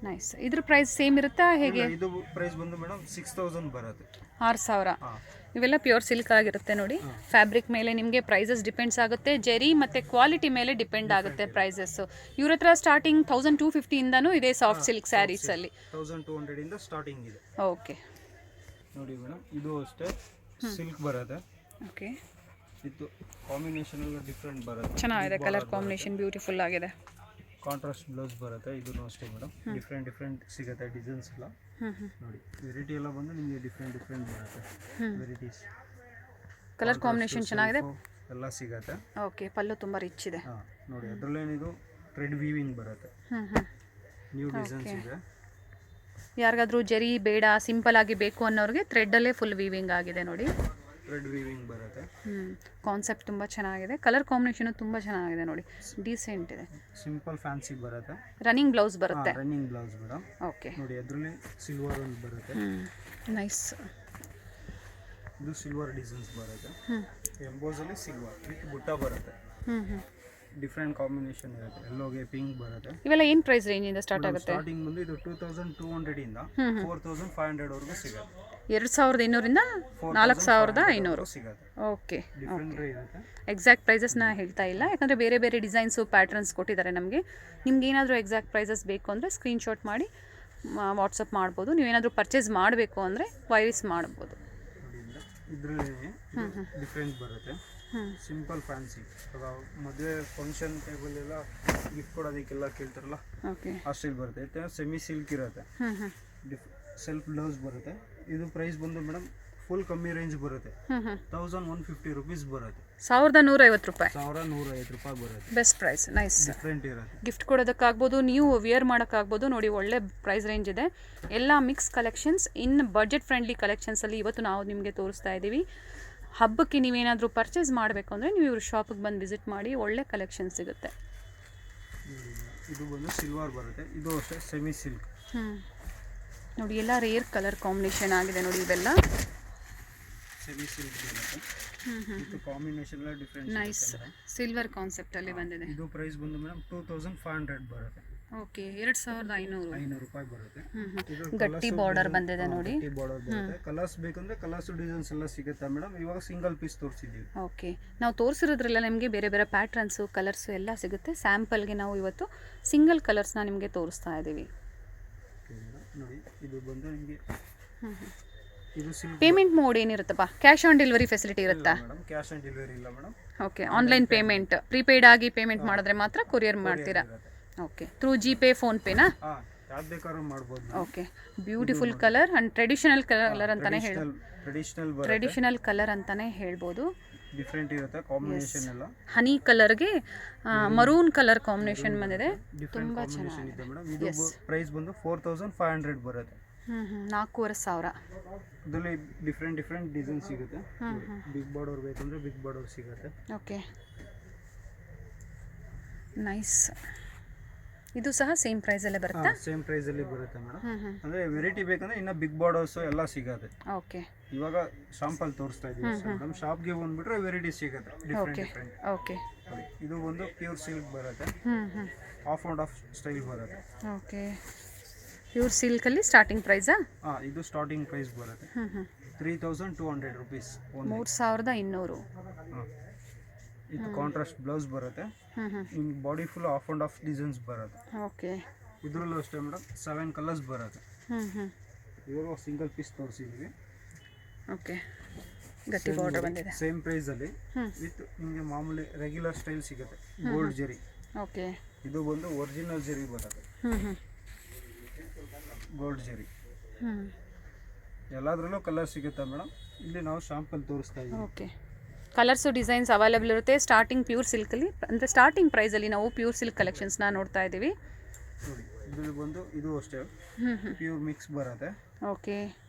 ನೈಸ್. ಇದ್ರ ಪ್ರೈಸ್ ಸೇಮ್ ಇರುತ್ತಾ ಹೇಗೆ? ಇದು ಪ್ರೈಸ್ ಬಂದು ಮೇಡಮ್ 6000 ಬರುತ್ತೆ. 6000. ಇವೆಲ್ಲ ಪ್ಯೂರ್ ಸಿಲ್ಕ್ ಆಗಿರುತ್ತೆ ನೋಡಿ. ಫ್ಯಾಬ್ರಿಕ್ ಮೇಲೆ ನಿಮಗೆ ಪ್ರೈಸಸ್ ಡಿಪೆಂಡ್ಸ್ ಆಗುತ್ತೆ, ಜರಿ ಮತ್ತು ಕ್ವಾಲಿಟಿ ಮೇಲೆ ಡಿಪೆಂಡ್ ಆಗುತ್ತೆ ಪ್ರೈಸಸ್ಸು. ಇವ್ರ ಹತ್ರ ಸ್ಟಾರ್ಟಿಂಗ್ 1250 ಇಂದನೂ ಇದೆ ಸಾಫ್ಟ್ ಸಿಲ್ಕ್ ಸ್ಯಾರೀಸಲ್ಲಿ. 1200 ಇಂದ ಸ್ಟಾರ್ಟಿಂಗ್ ಇದೆ. ಓಕೆ ನೋಡಿ ಮೇಡಮ್, ಇದು ಅಷ್ಟೇ ಸಿಲ್ಕ್ ಬರುತ್ತೆ. ಓಕೆ, ಇದು ಕಾಂಬಿನೇಷನ್ ಎಲ್ಲ ಡಿಫ್ರೆಂಟ್ ಬರುತ್ತೆ, ಚೆನ್ನಾಗಿದೆ. ಕಲರ್ ಕಾಂಬಿನೇಷನ್ ಬ್ಯೂಟಿಫುಲ್ ಆಗಿದೆ. ಕಾಂಟ್ರಾಸ್ಟ್ ಬ್ಲೌಸ್ ಬರುತ್ತೆ. ಇದೂ ಅಷ್ಟೇ ಮೇಡಮ್, ಡಿಫ್ರೆಂಟ್ ಸಿಗುತ್ತೆ ಡಿಸೈನ್ಸ್ ಎಲ್ಲ. ನೋಡಿ ವೆರೈಟಿ ಎಲ್ಲ ಬಂದು ನಿಮಗೆ ಡಿಫ್ರೆಂಟ್ ಬರುತ್ತೆ, ವೆರೈಟೀಸ್. ಕಲರ್ ಕಾಂಬಿನೇಷನ್ ಚೆನ್ನಾಗಿದೆ, ಎಲ್ಲ ಸಿಗುತ್ತೆ. ಓಕೆ, ಪಲ್ಲು ತುಂಬ ರಿಚ್ ಇದೆ. ಹಾಂ ನೋಡಿ, ಅದರಲ್ಲೇನಿದು ಥ್ರೆಡ್ ವೀವಿಂಗ್ ಬರುತ್ತೆ, ನ್ಯೂ ಡಿಸೈನ್ಸ್ ಇದೆ. ಯಾರಿಗಾದ್ರೂ ಜರಿ ಬೇಡ, ಸಿಂಪಲ್ ಆಗಿ ಬೇಕು ಅನ್ನೋರಿಗೆ ಥ್ರೆಡ್ಡಲ್ಲೇ ಫುಲ್ ವೀವಿಂಗ್ ಆಗಿದೆ ನೋಡಿ. ಥ್ರೆಡ್ ವೀವಿಂಗ್ ಬರುತ್ತೆ. ಕಾನ್ಸೆಪ್ಟ್ ತುಂಬ ಚೆನ್ನಾಗಿದೆ. ಕಲರ್ ಕಾಂಬಿನೇಷನು ತುಂಬ ಚೆನ್ನಾಗಿದೆ ನೋಡಿ, ಡೀಸೆಂಟ್ ಇದೆ. ಸಿಂಪಲ್ ಫ್ಯಾನ್ಸಿ ಬರುತ್ತೆ. ರನ್ನಿಂಗ್ ಬ್ಲೌಸ್ ಬರುತ್ತೆ. Running blouse madam. ಓಕೆ ನೋಡಿ, ಅದರಲ್ಲಿ ಸಿಲ್ವರ್ ಒಂದು ಬರುತ್ತೆ. ನೈಸ್. ಇದು ಸಿಲ್ವರ್ ಡಿಸೈನ್ಸ್ ಬರುತ್ತೆ. ಎಂಬೋಸಲ್ಲಿ ಸಿಲ್ವರ್ ವಿತ್ ಬುಟ್ಟ ಬರುತ್ತೆ. ಡಿಫ್ರೆಂಟ್ ಕಾಂಬಿನೇಷನ್ ಇರುತ್ತೆ. ಎಲ್ಲೋಗೆ ಪಿಂಕ್ ಬರುತ್ತೆ. ಇವೆಲ್ಲ ಏನು ಪ್ರೈಸ್ ರೇಂಜಿಂದ ಸ್ಟಾರ್ಟ್ ಆಗುತ್ತೆ? ಸ್ಟಾರ್ಟಿಂಗ್ ಬಂದು ಇದು 2200 ಇಂದ 4500 ವರೆಗೂ ಸಿಗುತ್ತೆ. 2200 ಇಂದ 4500 ಸಿಗುತ್ತೆ. ಓಕೆ, ಡಿಫ್ರೆಂಟ್ ಇರುತ್ತೆ. ಎಕ್ಸಾಕ್ಟ್ ಪ್ರೈಸಸ್ನ ಹೇಳ್ತಾ ಇಲ್ಲ, ಯಾಕಂದರೆ ಬೇರೆ ಬೇರೆ ಡಿಸೈನ್ಸು ಪ್ಯಾಟ್ರನ್ಸ್ ಕೊಟ್ಟಿದ್ದಾರೆ ನಮಗೆ. ನಿಮ್ಗೆ ಏನಾದರೂ ಎಕ್ಸಾಕ್ಟ್ ಪ್ರೈಸಸ್ ಬೇಕು ಅಂದರೆ ಸ್ಕ್ರೀನ್ಶಾಟ್ ಮಾಡಿ ವಾಟ್ಸಪ್ ಮಾಡ್ಬೋದು. ನೀವೇನಾದರೂ ಪರ್ಚೇಸ್ ಮಾಡಬೇಕು ಅಂದರೆ ವೈರಿಸ್ ಮಾಡ್ಬೋದು. ಇದರಲ್ಲಿ ಡಿಫ್ರೆಂಟ್ ಬರುತ್ತೆ. ಸಿಂಪಲ್ ಫ್ಯಾನ್ಸಿ, ಮದುವೆ ಫಂಕ್ಷನ್ ಟೇಬಲ್ ಎಲ್ಲ ಗಿಫ್ಟ್ ಕೊಡೋದಕ್ಕೆಲ್ಲ ಕೇಳ್ತಾರಲ್ಲ, ಓಕೆ, ಆ ಸ್ಟೈಲ್ ಬರುತ್ತೆ. ಸೆಮಿ ಸಿಲ್ಕ್ ಇರುತ್ತೆ, ಸೆಲ್ಫ್ ಬ್ಲೌಸ್ ಬರುತ್ತೆ. ಇದು ಪ್ರೈಸ್ ಬಂದು ಮೇಡಮ್ ಫುಲ್ ಕಮ್ಮಿ ರೇಂಜ್ ಬರುತ್ತೆ, 1150 ರುಪೀಸ್ ಬರುತ್ತೆ. 1150 ರೂಪಾಯಿ. 1150 ರೂಪಾಯಿ ಬರುತ್ತೆ. Best price. ನೈಸ್. ಡಿಫ್ರೆಂಟ್ ಇರುತ್ತೆ. ಗಿಫ್ಟ್ ಕೊಡೋದಕ್ಕಾಗ್ಬೋದು, ನೀವು ವಿಯರ್ ಮಾಡೋಕ್ಕಾಗ್ಬೋದು. ನೋಡಿ, ಒಳ್ಳೆ ಪ್ರೈಸ್ ರೇಂಜ್ ಇದೆ. ಎಲ್ಲ mix collections, in budget friendly ಕಲೆಕ್ಷನ್ಸಲ್ಲಿ ಇವತ್ತು ನಾವು ನಿಮಗೆ ತೋರಿಸ್ತಾ ಇದ್ದೀವಿ. ಹಬ್ಬಕ್ಕೆ ನೀವೇನಾದರೂ ಪರ್ಚೇಸ್ ಮಾಡಬೇಕು ಅಂದರೆ ನೀವು ಇವ್ರ ಶಾಪಿಗೆ ಬಂದು ವಿಸಿಟ್ ಮಾಡಿ, ಒಳ್ಳೆ ಕಲೆಕ್ಷನ್ ಸಿಗುತ್ತೆ. ಇದು ಬಂದು ಸಿಲ್ವರ್ ಬರುತ್ತೆ. ಇದು ಅಷ್ಟೇ ಸೆಮಿ ಸಿಲ್ಕ್. ನೋಡಿ, ಎಲ್ಲ ರೇರ್ ಕಲರ್ ಕಾಂಬಿನೇಷನ್ ಆಗಿದೆ ನೋಡಿ. ಇವೆಲ್ಲ ಸೆಮಿ ಸಿಲ್ಕ್ ಬರುತ್ತೆ. ಇದು ಕಾಂಬಿನೇಷನ್ ಎಲ್ಲ ಡಿಫ್ರೆಂಟ್. ನೈಸ್. ಸಿಲ್ವರ್ ಕಾನ್ಸೆಪ್ಟಲ್ಲಿ ಬಂದಿದೆ. ಇದು ಪ್ರೈಸ್ ಬಂದು ಮೇಡಮ್ 2500 ಬರುತ್ತೆ. ಓಕೆ, 2500 ರೂಪಾಯಿ ಬರುತ್ತೆ. ಗಟ್ಟಿ ಬಾರ್ಡರ್ ಬಂದಿದೆ ನೋಡಿ. ಬಾರ್ಡರ್ ಬರುತ್ತೆ. ಕಲರ್ಸ್ ಬೇಕಂದ್ರೆ ಕಲರ್ಸ್ ಡಿಸೈನ್ಸ್ ಎಲ್ಲ ಸಿಗುತ್ತೆ ಮೇಡಮ್. ಇವಾಗ ಸಿಂಗಲ್ ಪೀಸ್ ತೋರಿಸಿದ್ದೀವಿ. ಓಕೆ, ನಾವು ತೋರಿಸಿರೋದ್ರೆಲ್ಲ ನಿಮಗೆ ಬೇರೆ ಬೇರೆ ಪ್ಯಾಟ್ರನ್ಸು, ಕಲರ್ಸು ಎಲ್ಲ ಸಿಗುತ್ತೆ. ಸ್ಯಾಂಪಲ್ಗೆ ನಾವು ಇವತ್ತು ಸಿಂಗಲ್ ಕಲರ್ಸ್ನ ನಿಮಗೆ ತೋರಿಸ್ತಾ ಇದ್ದೀವಿ. ನೋಡಿ, ಇದು ಬಂದು ನಿಮಗೆ ಇದು ಸಿಲ್ಕ್. ಪೇಮೆಂಟ್ ಮೋಡ್ ಏನಿರುತ್ತಪ್ಪ? ಕ್ಯಾಶ್ ಆನ್ ಡೆಲಿವರಿ ಫೆಸಿಲಿಟಿ ಇರುತ್ತಾ? ಮೇಡಮ್ ಕ್ಯಾಶ್ ಆನ್ ಡೆಲಿವರಿ ಇಲ್ಲ madam. Okay, online payment, prepaid ಆಗಿ ಪೇಮೆಂಟ್ ಮಾಡಿದ್ರೆ ಮಾತ್ರ ಕೊರಿಯರ್ ಮಾಡ್ತೀರಾ? ಓಕೆ, ಥ್ರೂ ಜಿಪೇ, ಫೋನ್ಪೇನಾ? ಯಾವ್ದು ಬೇಕಾದ್ರೂ ಮಾಡ್ಬೋದು. Okay, beautiful colour and traditional colour ಅಂತಾನೆ ಟ್ರೆಡಿಷನಲ್ ಕಲರ್ ಅಂತಾನೆ ಹೇಳ್ಬೋದು. ಡಿಫ್ರೆಂಟ್ ಇರುತ್ತೆ ಕಾಂಬಿನೇಷನ್ ಎಲ್ಲ. ಹನಿ ಕಲರ್ಗೆ ಮರೂನ್ ಕಲರ್ ಕಾಂಬಿನೇಷನ್ ಬಂದಿದೆ, ಡಿಫ್ರೆಂಟ್ ಕಾಂಬಿನೇಷನ್ ಇದೆ ಮೇಡಮ್. ಇದು ಪ್ರೈಸ್ ಬಂದು 4500 ಬರುತ್ತೆ. 4500. ಇದರಲ್ಲಿ ಡಿಫ್ರೆಂಟ್ ಡಿಸೈನ್ ಸಿಗುತ್ತೆ. ಬಿಗ್ ಬಾರ್ಡರ್ ಬೇಕಂದ್ರೆ ಬಿಗ್ ಬಾರ್ಡರ್ ಸಿಗುತ್ತೆ. Okay, nice. ಇದು ಸಹ ಸೇಮ್ ಪ್ರೈಸಲ್ಲೇ ಬರುತ್ತಾ? ಸೇಮ್ ಪ್ರೈಸಲ್ಲಿ ಬರುತ್ತೆ ಮೇಡಮ್. ಅಂದರೆ ವೆರೈಟಿ ಬೇಕಂದ್ರೆ ಇನ್ನು ಬಿಗ್ ಬಾರ್ಡರ್ಸ್ ಎಲ್ಲ ಸಿಗುತ್ತೆ. ಓಕೆ, ಇವಾಗ ಶಾಂಪಲ್ ತೋರಿಸ್ತಾ ಇದ್ದೀವಿ. ನಮ್ಮ ಶಾಪ್ಗೆ ಬಂದ್ಬಿಟ್ರೆ ವೆರೈಟಿ ಸಿಗುತ್ತೆ ಡಿಫ್ರೆಂಟ್. ಓಕೆ, ಇದು ಒಂದು ಪ್ಯೂರ್ ಸಿಲ್ಕ್ ಬರುತ್ತೆ. ಆಫ್ ಅಂಡ್ ಆಫ್ ಸ್ಟೈಲ್ ಬರುತ್ತೆ. ಓಕೆ, ಪ್ಯೂರ್ ಸಿಲ್ಕಲ್ಲಿ ಸ್ಟಾರ್ಟಿಂಗ್ ಪ್ರೈಸಾ? ಇದು ಸ್ಟಾರ್ಟಿಂಗ್ ಪ್ರೈಸ್ ಬರುತ್ತೆ 3200 ರುಪೀಸ್. 3200. ಇದು ಕಾಂಟ್ರಾಸ್ಟ್ ಬ್ಲೌಸ್ ಬರುತ್ತೆ. ನಿಮ್ಗೆ body full of and of designs ಬರುತ್ತೆ. ಓಕೆ, ಇದರಲ್ಲೂ ಅಷ್ಟೇ ಮೇಡಮ್ 7 ಕಲರ್ಸ್ ಬರುತ್ತೆ. ಇವಾಗ ಸಿಂಗಲ್ ಪೀಸ್ ತೋರಿಸಿದ್ವಿ. ಓಕೆ, ಗಟ್ಟಿ ಬಾರ್ಡರ್ ಬಂದಿದೆ. ಸೇಮ್ ಪ್ರೈಸಲ್ಲಿ ವಿತ್ ನಿಮಗೆ ಮಾಮೂಲಿ ರೆಗ್ಯುಲರ್ ಸ್ಟೈಲ್ ಸಿಗುತ್ತೆ. ಗೋಲ್ಡ್ ಜರಿ. ಓಕೆ. ಇದು ಬಂದು ಒರಿಜಿನಲ್ ಜರಿ ಬರುತ್ತೆ. ಗೋಲ್ಡ್ ಜರಿ. ಎಲ್ಲದರಲ್ಲೂ ಕಲರ್ ಸಿಗುತ್ತೆ ಮೇಡಮ್. ಇಲ್ಲಿ ನಾವು ಶಾಂಪಲ್ ತೋರಿಸ್ತಾ ಇದ್ದೀವಿ. ಓಕೆ. ಕಲರ್ಸು ಡಿಸೈನ್ಸ್ ಅವೈಲೇಬಲ್ ಇರುತ್ತೆ. ಸ್ಟಾರ್ಟಿಂಗ್ ಪ್ಯೂರ್ ಸಿಲ್ಕಲ್ಲಿ ಅಂದರೆ ಸ್ಟಾರ್ಟಿಂಗ್ ಪ್ರೈಸಲ್ಲಿ ನಾವು ಪ್ಯೂರ್ ಸಿಲ್ಕ್ ಕಲೆಕ್ಷನ್ಸ್ನ ನೋಡ್ತಾ ಇದ್ದೀವಿ. ನೋಡಿ ಇದು ಬಂದು ಇದು ಅಷ್ಟೇ ಪ್ಯೂರ್ ಮಿಕ್ಸ್ ಬರುತ್ತೆ. Okay.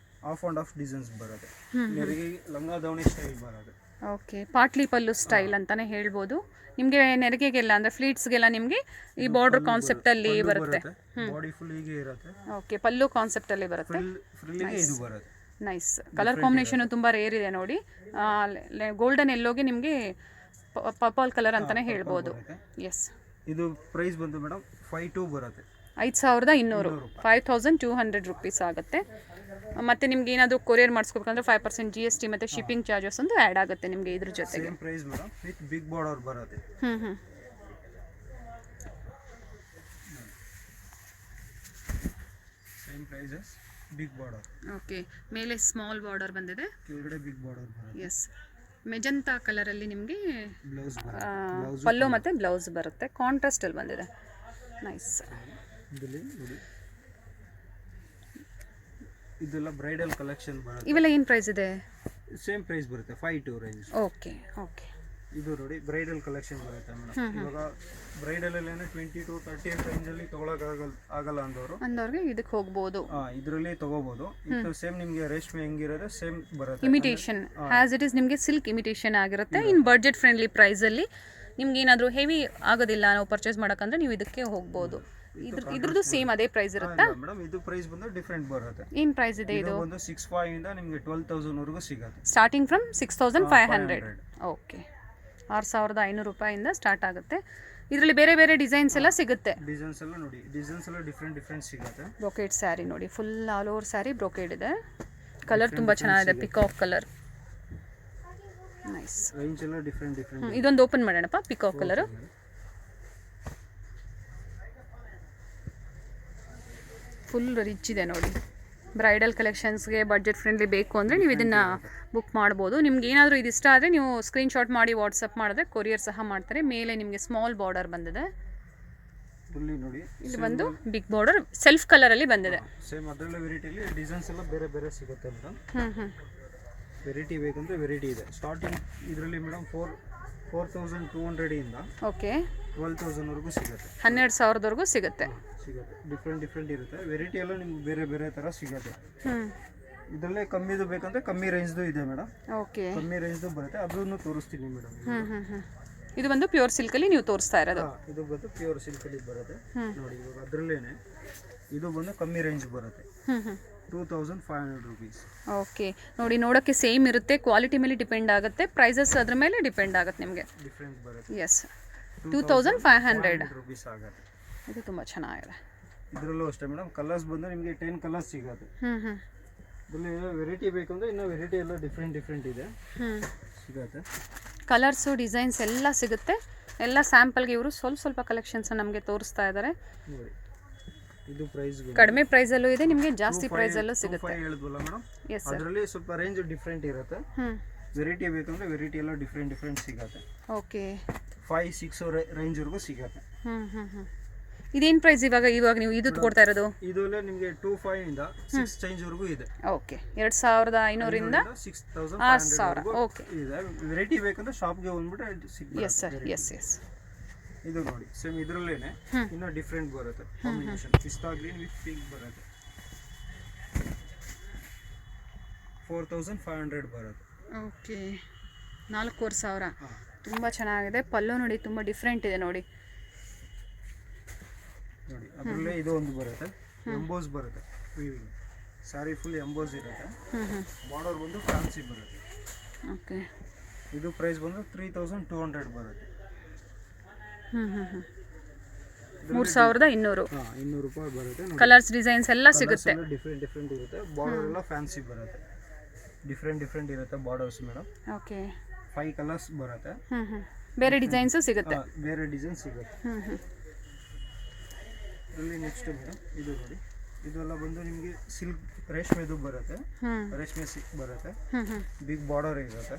Of and of designs ಬರುತ್ತೆ. ನೆರಿಗೆ ಲಂಗ ದಾವಣಿ ಸ್ಟೈಲ್ ಬರುತ್ತೆ. ಓಕೆ. ಪಾಟ್ಲಿ ಪಲ್ಲು ಸ್ಟೈಲ್ ಅಂತಲೇ ಹೇಳ್ಬೋದು. ನಿಮಗೆ ನೆರಿಗೆಗೆಲ್ಲ ಅಂದರೆ ಫ್ಲೀಟ್ಸ್ಗೆಲ್ಲ ನಿಮಗೆ ಈ ಬಾರ್ಡರ್ ಕಾನ್ಸೆಪ್ಟಲ್ಲಿ ಬರುತ್ತೆ. ಬಾಡಿ ಫುಲ್ ಹೀಗೆ ಇರುತ್ತೆ. ಓಕೆ. ಪಲ್ಲು ಕಾನ್ಸೆಪ್ಟಲ್ಲಿ ಬರುತ್ತೆ. ಫ್ರಿಲ್ಲಿಗೆ ಇದು ಬರುತ್ತೆ. ನೈಸ್. ಕಲರ್ ಕಾಂಬಿನೇಷನು ತುಂಬ ರೇರ್ ಇದೆ ನೋಡಿ. ಗೋಲ್ಡನ್ ಎಲ್ಲೋಗೆ ನಿಮಗೆ ಪರ್ಪಲ್ ಕಲರ್ ಅಂತಲೇ ಹೇಳ್ಬೋದು. ಎಸ್. ಇದು ಪ್ರೈಸ್ ಬಂದು ಮೇಡಮ್ 52 ಬರುತ್ತೆ. 5200 5200 ರುಪೀಸ್ ಆಗುತ್ತೆ. ಮತ್ತು ನಿಮ್ಗೆ ಏನಾದರೂ ಕೊರಿಯರ್ ಮಾಡಿಸ್ಕೋಬೇಕಂದ್ರೆ 5% GST ಮತ್ತು ಶಿಪ್ಪಿಂಗ್ ಚಾರ್ಜಸ್ ಒಂದು ಆ್ಯಡ್ ಆಗುತ್ತೆ ನಿಮಗೆ ಇದ್ರ ಜೊತೆಗೆ. Same price madam with big border ಬರುತ್ತೆ. Same prices big border. Okay. ಮೇಲೆ ಸ್ಮಾಲ್ ಬಾರ್ಡರ್ ಬಂದಿದೆ, ಕೆಳಗಡೆ ಬಿಗ್ ಬಾರ್ಡರ್ ಬರುತ್ತೆ. ಎಸ್. ಮೆಜಂತಾ ಕಲರಲ್ಲಿ ನಿಮಗೆ ಬ್ಲೌಸ್ ಪಲ್ಲು ಮತ್ತು ಬ್ಲೌಸ್ ಬರುತ್ತೆ. ಕಾಂಟ್ರಾಸ್ಟಲ್ಲಿ ಬಂದಿದೆ. ನೈಸ್. ಇದರಲ್ಲಿ ನೋಡಿ ಇದೆಲ್ಲ ಬ್ರೈಡಲ್ ಕಲೆಕ್ಷನ್ ಬರುತ್ತೆ. ಇವೆಲ್ಲ ಏನು ಪ್ರೈಸ್ ಇದೆ? ಸೇಮ್ ಪ್ರೈಸ್ ಬರುತ್ತೆ 52 ರೇಂಜ್. ಓಕೆ. ಓಕೆ. ಇದು ನೋಡಿ ಬ್ರೈಡಲ್ ಕಲೆಕ್ಷನ್ ಬರುತ್ತೆ ಮೇಡಮ್. ಇವಾಗ ಬ್ರೈಡಲ್ ಅಲ್ಲಿ 20 to 30 ರೇಂಜ್ ಅಲ್ಲಿ ಆಗಲ್ಲ ಅಂದವ್ರಿಗೆ ಇದಕ್ಕೆ ಹೋಗ್ಬೋದು. ಇದರಲ್ಲಿ ತಗೋಬಹುದು. ಇದು ಸೇಮ್ ನಿಮಗೆ ರೇಷ್ಮೆ ಹೆಂಗಿರುತ್ತೆ ಸೇಮ್ ಬರುತ್ತೆ. ಇಮಿಟೇಷನ್ ಆಸ್ ಇಟ್ ಇಸ್ ನಿಮಗೆ ಸಿಲ್ಕ್ ಇಮಿಟೇಷನ್ ಆಗಿರುತ್ತೆ. ಇನ್ ಬಡ್ಜೆಟ್ ಫ್ರೆಂಡ್ಲಿ ಪ್ರೈಸಲ್ಲಿ ನಿಮ್ಗೆ ಏನಾದರೂ ಹೆವಿ ಆಗೋದಿಲ್ಲ ನಾವು ಪರ್ಚೇಸ್ ಮಾಡೋಕ್ಕಂದ್ರೆ ನೀವು ಇದಕ್ಕೆ ಹೋಗ್ಬೋದು. ಇದ್ರದ್ದು ಸೇಮ್ ಅದೇ ಪ್ರೈಸ್ ಇರುತ್ತಾ ಮೇಡಮ್? ಇದು ಪ್ರೈಸ್ ಬಂದು ಡಿಫರೆಂಟ್ ಬರುತ್ತೆ. ಏನು ಪ್ರೈಸ್ ಇದೆ ಇದು? ಒಂದು 65 ಇಂದ ನಿಮಗೆ 12000 ವರೆಗೂ ಸಿಗುತ್ತೆ. Starting from 6500. ಓಕೆ. 6500 ರೂಪಾಯಿಂದ ಸ್ಟಾರ್ಟ್ ಆಗುತ್ತೆ. ಇದರಲ್ಲಿ ಬೇರೆ ಬೇರೆ ಡಿಸೈನ್ಸ್ ಎಲ್ಲ ಸಿಗುತ್ತೆ. ಡಿಸೈನ್ಸ್ ಎಲ್ಲ ನೋಡಿ, ಡಿಸೈನ್ಸ್ ಎಲ್ಲ ಡಿಫರೆಂಟ್ ಸಿಗುತ್ತೆ. ಬ್ರೊಕೇಡ್ ಸ್ಯಾರಿ ನೋಡಿ, full all over saree brocade ಇದೆ. ಕಲರ್ ತುಂಬ ಚೆನ್ನಾಗಿದೆ, ಪಿಕಾಕ್ ಕಲರ್. ನೈಸ್. ರೇಂಜ್ ಎಲ್ಲ ಡಿಫರೆಂಟ್. ಇದೊಂದು ಓಪನ್ ಮಾಡೋಣಪ್ಪ. ಪಿಕಾಕ್ ಕಲರ್ ಫುಲ್ ರಿಚ್ ಇದೆ ನೋಡಿ. ಬ್ರೈಡಲ್ ಕಲೆಕ್ಷನ್ಸ್ಗೆ ಬಡ್ಜೆಟ್ ಫ್ರೆಂಡ್ಲಿ ಬೇಕು ಅಂದರೆ ನೀವು ಇದನ್ನು ಬುಕ್ ಮಾಡ್ಬೋದು. ನಿಮ್ಗೆ ಏನಾದರೂ ಇದು ಇಷ್ಟ ಆದರೆ ನೀವು ಸ್ಕ್ರೀನ್ಶಾಟ್ ಮಾಡಿ ವಾಟ್ಸಪ್ ಮಾಡಿದ್ರೆ ಕೊರಿಯರ್ ಸಹ ಮಾಡ್ತಾರೆ. ಮೇಲೆ ನಿಮಗೆ ಸ್ಮಾಲ್ ಬಾರ್ಡರ್ ಬಂದಿದೆ. ನೋಡಿ ಇಲ್ಲಿ ಬಂದು ಬಿಗ್ ಬಾರ್ಡರ್ ಸೆಲ್ಫ್ ಕಲರಲ್ಲಿ ಬಂದಿದೆ. ಸೇಮ್ ಅದರಲ್ಲೇ ವೆರೈಟಿಲಿ ಡಿಸೈನ್ಸ್ ಎಲ್ಲ ಬೇರೆ ಬೇರೆ ಸಿಗುತ್ತೆ ಮೇಡಮ್. ವೆರೈಟಿ ಬೇಕಂದ್ರೆ ವೆರೈಟಿ ಇದೆ. ಸ್ಟಾರ್ಟಿಂಗ್ ಇದರಲ್ಲಿ ಮೇಡಮ್ 4200 ಇಂದ ಓಕೆ 12000 ವರೆಗೂ ಸಿಗುತ್ತೆ. 12000 ಸಿಗುತ್ತೆ. ಡಿಫರೆಂಟ್ ಇರುತ್ತೆ. ವೆರೈಟಿ ಎಲ್ಲ ನಿಮ್ಗೆ ಬೇರೆ ಬೇರೆ ಥರ ಸಿಗುತ್ತೆ. ಇದರಲ್ಲೇ ಕಮ್ಮಿದು ಬೇಕಂದ್ರೆ ಕಮ್ಮಿ ರೇಂಜ್ದು ಇದೆ ಮೇಡಮ್. ಓಕೆ. ಕಮ್ಮಿ ರೇಂಜ್ದು ಬರುತ್ತೆ, ಅದನ್ನು ತೋರಿಸ್ತೀನಿ ಮೇಡಮ್. ಇದು ಬಂದು ಪ್ಯೂರ್ ಸಿಲ್ಕಲ್ಲಿ ನೀವು ತೋರಿಸ್ತಾ ಇರೋದು. ಇದು ಬಂದು ಪ್ಯೂರ್ ಸಿಲ್ಕಲ್ಲಿ ಬರುತ್ತೆ ನೋಡಿ. ಇವಾಗ ಅದರಲ್ಲೇನೆ ಇದು ಬಂದು ಕಮ್ಮಿ ರೇಂಜ್ ಬರುತ್ತೆ. 2500 ರುಪೀಸ್. ಓಕೆ. ನೋಡಿ, ನೋಡೋಕ್ಕೆ ಸೇಮ್ ಇರುತ್ತೆ, ಕ್ವಾಲಿಟಿ ಮೇಲೆ ಡಿಪೆಂಡ್ ಆಗುತ್ತೆ, ಪ್ರೈಸಸ್ ಅದ್ರ ಮೇಲೆ ಡಿಪೆಂಡ್ ಆಗುತ್ತೆ ನಿಮಗೆ. ಡಿಫರೆನ್ಸ್ ಬರುತ್ತೆ. ಎಸ್. 2500 ರುಪೀಸ್ ಆಗುತ್ತೆ. ಇದು ತುಂಬ ಚೆನ್ನಾಗಿದೆ. ಇದರಲ್ಲೂ ಅಷ್ಟೇ ಮೇಡಮ್. ಕಲರ್ಸ್ ಬಂದು ನಿಮಗೆ 10 ಕಲರ್ಸ್ ಸಿಗುತ್ತೆ. ಇದರಲ್ಲಿ ವೆರೈಟಿ ಬೇಕಂದ್ರೆ ಇನ್ನೂ ವೆರೈಟಿ ಎಲ್ಲ ಡಿಫರೆಂಟ್ ಇದೆ ಸಿಗುತ್ತೆ. ಕಲರ್ಸು ಡಿಸೈನ್ಸ್ ಎಲ್ಲ ಸಿಗುತ್ತೆ. ಎಲ್ಲ ಸ್ಯಾಂಪಲ್ಗೆ ಇವರು ಸ್ವಲ್ಪ ಕಲೆಕ್ಷನ್ಸ್ ನಮಗೆ ತೋರಿಸ್ತಾ ಇದ್ದಾರೆ. ನೋಡಿ, ಇದು ಪ್ರೈಸ್ ಕಡಿಮೆ ಪ್ರೈಸಲ್ಲೂ ಇದೆ, ನಿಮಗೆ ಜಾಸ್ತಿ ಪ್ರೈಸಲ್ಲೂ ಸಿಗುತ್ತೆ. ಹೇಳಿದ್ವಲ್ಲ ಮೇಡಮ್, ಎಸ್. ಅದರಲ್ಲಿ ಸ್ವಲ್ಪ ರೇಂಜ್ ಡಿಫರೆಂಟ್ ಇರುತ್ತೆ. ವೆರೈಟಿ ಬೇಕಂದ್ರೆ ವೆರೈಟಿ ಎಲ್ಲ ಡಿಫರೆಂಟ್ ಸಿಗುತ್ತೆ. ಓಕೆ. 5-6 ರೇಂಜ್ವರೆಗೂ ಸಿಗುತ್ತೆ. ಇದೇನು ಪ್ರೈಸ್ ಇವಾಗ ನೀವು ಇದು ಕೊಡ್ತಾ ಇರೋದು? ಇದೆಲ್ಲ ನಿಮಗೆ 25 ಇಂದ 6 ಚೇಂಜ್ ವರೆಗೂ ಇದೆ. ಓಕೆ. 2500 ಇಂದ 6000. ಓಕೆ. ಇದೆ. ವೆರೈಟಿ ಬೇಕಂದ್ರೆ ಶಾಪ್ಗೆ ಬಂದ್ಬಿಟ್ಟು ಸಿಗುತ್ತೆ. Yes sir. ಎಸ್. ಇದು ನೋಡಿ, ಸೇಮ್ ಇದರಲ್ಲೇನೆ ಇನ್ನೂ ಡಿಫರೆಂಟ್ ಬರುತ್ತೆ ಕಾಂಬಿನೇಷನ್. ಪಿಸ್ತಾ ಗ್ರೀನ್ ವಿತ್ ಪಿಂಕ್ ಬರುತ್ತೆ. 4500 ಬರುತ್ತೆ. ಓಕೆ. 4500. ತುಂಬ ಚೆನ್ನಾಗಿದೆ. ಪಲ್ಲು ನೋಡಿ, ತುಂಬ ಡಿಫ್ರೆಂಟ್ ಇದೆ ನೋಡಿ. ಅದರಲ್ಲೇ ಇದು ಒಂದು ಬರುತ್ತೆ, ಎಂಬೋಸ್ ಬರುತ್ತೆ. ಸ್ಯಾರಿ ಫುಲ್ ಎಂಬೋಸ್ ಇರುತ್ತೆ. ಬಾರ್ಡರ್ ಬಂದು ಫ್ಯಾನ್ಸಿ ಬರುತ್ತೆ. ಓಕೆ. ಇದು ಪ್ರೈಸ್ ಬಂದು 3200 ಬರುತ್ತೆ. 3200. 200 ರೂಪಾಯಿ ಬರುತ್ತೆ. ಕಲರ್ಸ್ ಡಿಸೈನ್ಸ್ ಎಲ್ಲ ಸಿಗುತ್ತೆ. ಡಿಫರೆಂಟ್ ಇರುತ್ತೆ. ಬಾರ್ಡರ್ ಎಲ್ಲ ಫ್ಯಾನ್ಸಿ ಬರುತ್ತೆ. ಡಿಫರೆಂಟ್ ಇರುತ್ತೆ ಬಾರ್ಡರ್ಸ್ ಮೇಡಮ್. ಓಕೆ. 5 ಕಲರ್ಸ್ ಬರುತ್ತೆ. ಬೇರೆ ಡಿಸೈನ್ಸು ಸಿಗುತ್ತೆ. ಬೇರೆ ಡಿಸೈನ್ ಸಿಗುತ್ತೆ. ಇದರಲ್ಲಿ ನೆಕ್ಸ್ಟ್ ಮೇಡಮ್ ಇದು ನೋಡಿ, ಇದೆಲ್ಲ ಬಂದು ನಿಮಗೆ ಸಿಲ್ಕ್ ರೇಷ್ಮೆದು ಬರುತ್ತೆ, ರೇಷ್ಮೆ ಸಿಲ್ಕ್ ಬರುತ್ತೆ, ಬಿಗ್ ಬಾರ್ಡರ್ ಇರುತ್ತೆ.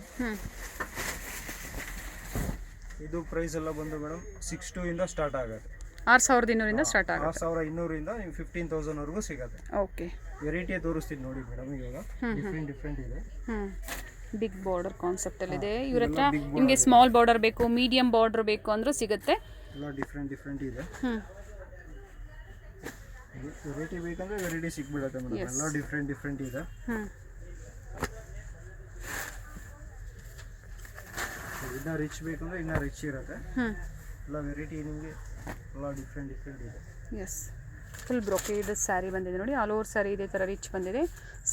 ಇದು ಪ್ರೈಸ್ ಎಲ್ಲ ಬಂದು ಮೇಡಮ್ 6,200 ಇಂದ ಸ್ಟಾರ್ಟ್ ಆಗುತ್ತೆ. 6,200 ಸ್ಟಾರ್ಟ್ ಆಗುತ್ತೆ. 6,200 ಇಂದ 15,000 ವರೆಗೂ ಸಿಗುತ್ತೆ. ಓಕೆ, ವೆರೈಟಿ ತೋರಿಸ್ತೀನಿ ನೋಡಿ ಮೇಡಮ್. ಇವಾಗ ಡಿಫ್ರೆಂಟ್ ಇದೆ. ಬಿಗ್ ಬಾರ್ಡರ್ ಕಾನ್ಸೆಪ್ಟಲ್ಲಿದೆ ಇವ್ರ ಹತ್ರ. ನಿಮಗೆ ಸ್ಮಾಲ್ ಬಾರ್ಡರ್ ಬೇಕು, ಮೀಡಿಯಂ ಬಾರ್ಡರ್ ಬೇಕು ಅಂದರೂ ಸಿಗುತ್ತೆ. ಎಲ್ಲ ಡಿಫ್ರೆಂಟ್ ಇದೆ. ವೆರೈಟಿ ಬೇಕಂದ್ರೆ ವೆರೈಟಿ ಸಿಕ್ಬಿಡುತ್ತೆ ಮೇಡಮ್. ಎಲ್ಲ ಡಿಫ್ರೆಂಟ್ ಇದೆ. ಇನ್ನ ರಿಚ್ ಬೇಕಂದ್ರೆ ಇನ್ನ ರಿಚ್ ಇರುತ್ತೆ. ಎಲ್ಲ ವೆರೈಟಿ ನಿಮಗೆ ಎಲ್ಲ ಡಿಫ್ರೆಂಟ್ ಇದೆ. ಎಸ್, ಫುಲ್ ಬ್ರೊಕೇಡ್ ಸ್ಯಾರಿ ಬಂದಿದೆ ನೋಡಿ. ಆಲ್ ಓವರ್ ಸ್ಯಾರಿ ಇದೇ ಥರ ರಿಚ್ ಬಂದಿದೆ.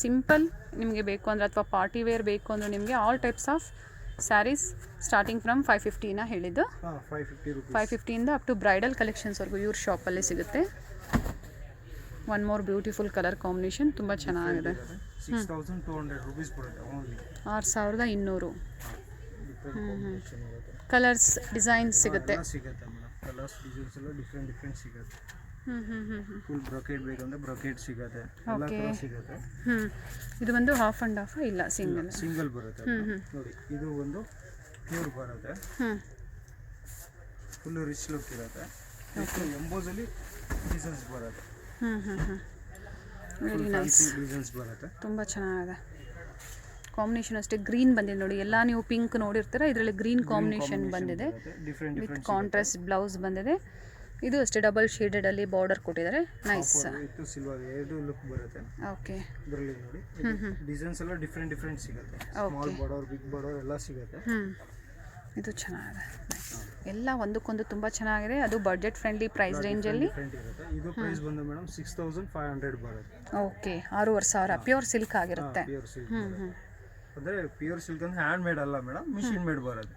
ಸಿಂಪಲ್ ನಿಮಗೆ ಬೇಕು ಅಂದರೆ ಅಥವಾ ಪಾರ್ಟಿ ವೇರ್ ಬೇಕು ಅಂದರೆ ನಿಮಗೆ all types of sarees starting from 550 ಹೇಳಿದ್ದು. 550 ಇಂದ ಅಪ್ ಟು ಬ್ರೈಡಲ್ ಕಲೆಕ್ಷನ್ಸ್ವರೆಗೂ ಇವ್ರ ಶಾಪಲ್ಲಿ ಸಿಗುತ್ತೆ. One more beautiful colour combination, ತುಂಬ ಚೆನ್ನಾಗಿದೆ. 6,200 ರೂಪೀಸ್ ಬರುತ್ತೆ ಓನ್ಲಿ. 6,200. ಕಲರ್ಸ್ ಡಿಸೈನ್ಸ್ ಸಿಗುತ್ತೆ. ಸಿಗುತ್ತೆ ಮೇಡಮ್. ಕಲರ್ಸ್ ಡಿಸೈನ್ಸ್ ಎಲ್ಲ ಡಿಫ್ರೆಂಟ್ ಸಿಗುತ್ತೆ. ಫುಲ್ ಬ್ರೊಕೇಡ್ ಬೇಕಂದ್ರೆ ಬ್ರೊಕೇಡ್ ಸಿಗುತ್ತೆ. ಎಲ್ಲ ತರ ಸಿಗುತ್ತೆ. ಇದು ಒಂದು ಹಾಫ್ ಅಂಡ್ ಹಾಫ್ ಇಲ್ಲ ಸಿಂಗಲ್ ಬರುತ್ತೆ ನೋಡಿ. ಇದು ಒಂದು ಪ್ಯೂರ್ ಬರುತ್ತೆ. ಫುಲ್ ರಿಚ್ ಲುಕ್ ಇರುತ್ತೆ. ಎಂಬೋಸಲ್ಲಿ ಡಿಸೈನ್ಸ್ ಬರುತ್ತೆ. Very nice. ಡಿಸೈನ್ಸ್ ಬರುತ್ತೆ. ತುಂಬ ಚೆನ್ನಾಗಿದೆ. ಕಾಂಬಿನೇಷನ್ ಅಷ್ಟೇ ಗ್ರೀನ್ ಬಂದಿದೆ ನೋಡಿ. ಎಲ್ಲ ನೀವು ಪಿಂಕ್ ನೋಡಿರ್ತೀರ, ಇದರಲ್ಲಿ ಗ್ರೀನ್ ಕಾಂಬಿನೇಷನ್ ಬಂದಿದೆ. ವಿತ್ ಕಾಂಟ್ರಾಸ್ಟ್ ಬ್ಲೌಸ್ ಬಂದಿದೆ. ಇದು ಅಷ್ಟೇ ಡಬಲ್ ಶೇಡೆಡಲ್ಲಿ ಬಾರ್ಡರ್ ಕೊಟ್ಟಿದ್ದಾರೆ. ನೈಸ್. ಇದು ಸಿಲ್ವರ್ ಎರಡು ಲುಕ್ ಬರುತ್ತೆ. ಓಕೆ, ಇದರಲ್ಲಿ ನೋಡಿ ಡಿಸೈನ್ಸ್ ಎಲ್ಲ ಡಿಫ್ರೆಂಟ್ ಸಿಗುತ್ತೆ. ಸ್ಮಾಲ್ ಬಾರ್ಡರ್, ಬಿಗ್ ಬಾರ್ಡರ್ ಎಲ್ಲ ಸಿಗುತ್ತೆ. ಇದು ಚೆನ್ನಾಗಿದೆ. ಎಲ್ಲ ಒಂದಕ್ಕೊಂದು ತುಂಬ ಚೆನ್ನಾಗಿದೆ. ಅದು ಬಡ್ಜೆಟ್ ಫ್ರೆಂಡ್ಲಿ ಪ್ರೈಸ್ ರೇಂಜಲ್ಲಿ ಇರುತ್ತೆ. ಇದು ಪ್ರೈಸ್ ಬಂದು ಮೇಡಮ್ 6,500 ಬರುತ್ತೆ. ಓಕೆ, 6,500 ಪ್ಯೂರ್ ಸಿಲ್ಕ್ ಆಗಿರುತ್ತೆ. ಪ್ಯೂರ್ ಸಿಲ್ಕ್ ಅಂದರೆ ಪ್ಯೂರ್ ಸಿಲ್ಕ್ ಅಂದ್ರೆ ಹ್ಯಾಂಡ್ ಮೇಡ್ ಅಲ್ಲ ಮೇಡಮ್, ಮಿಷಿನ್ ಮೇಡ್ ಬರುತ್ತೆ.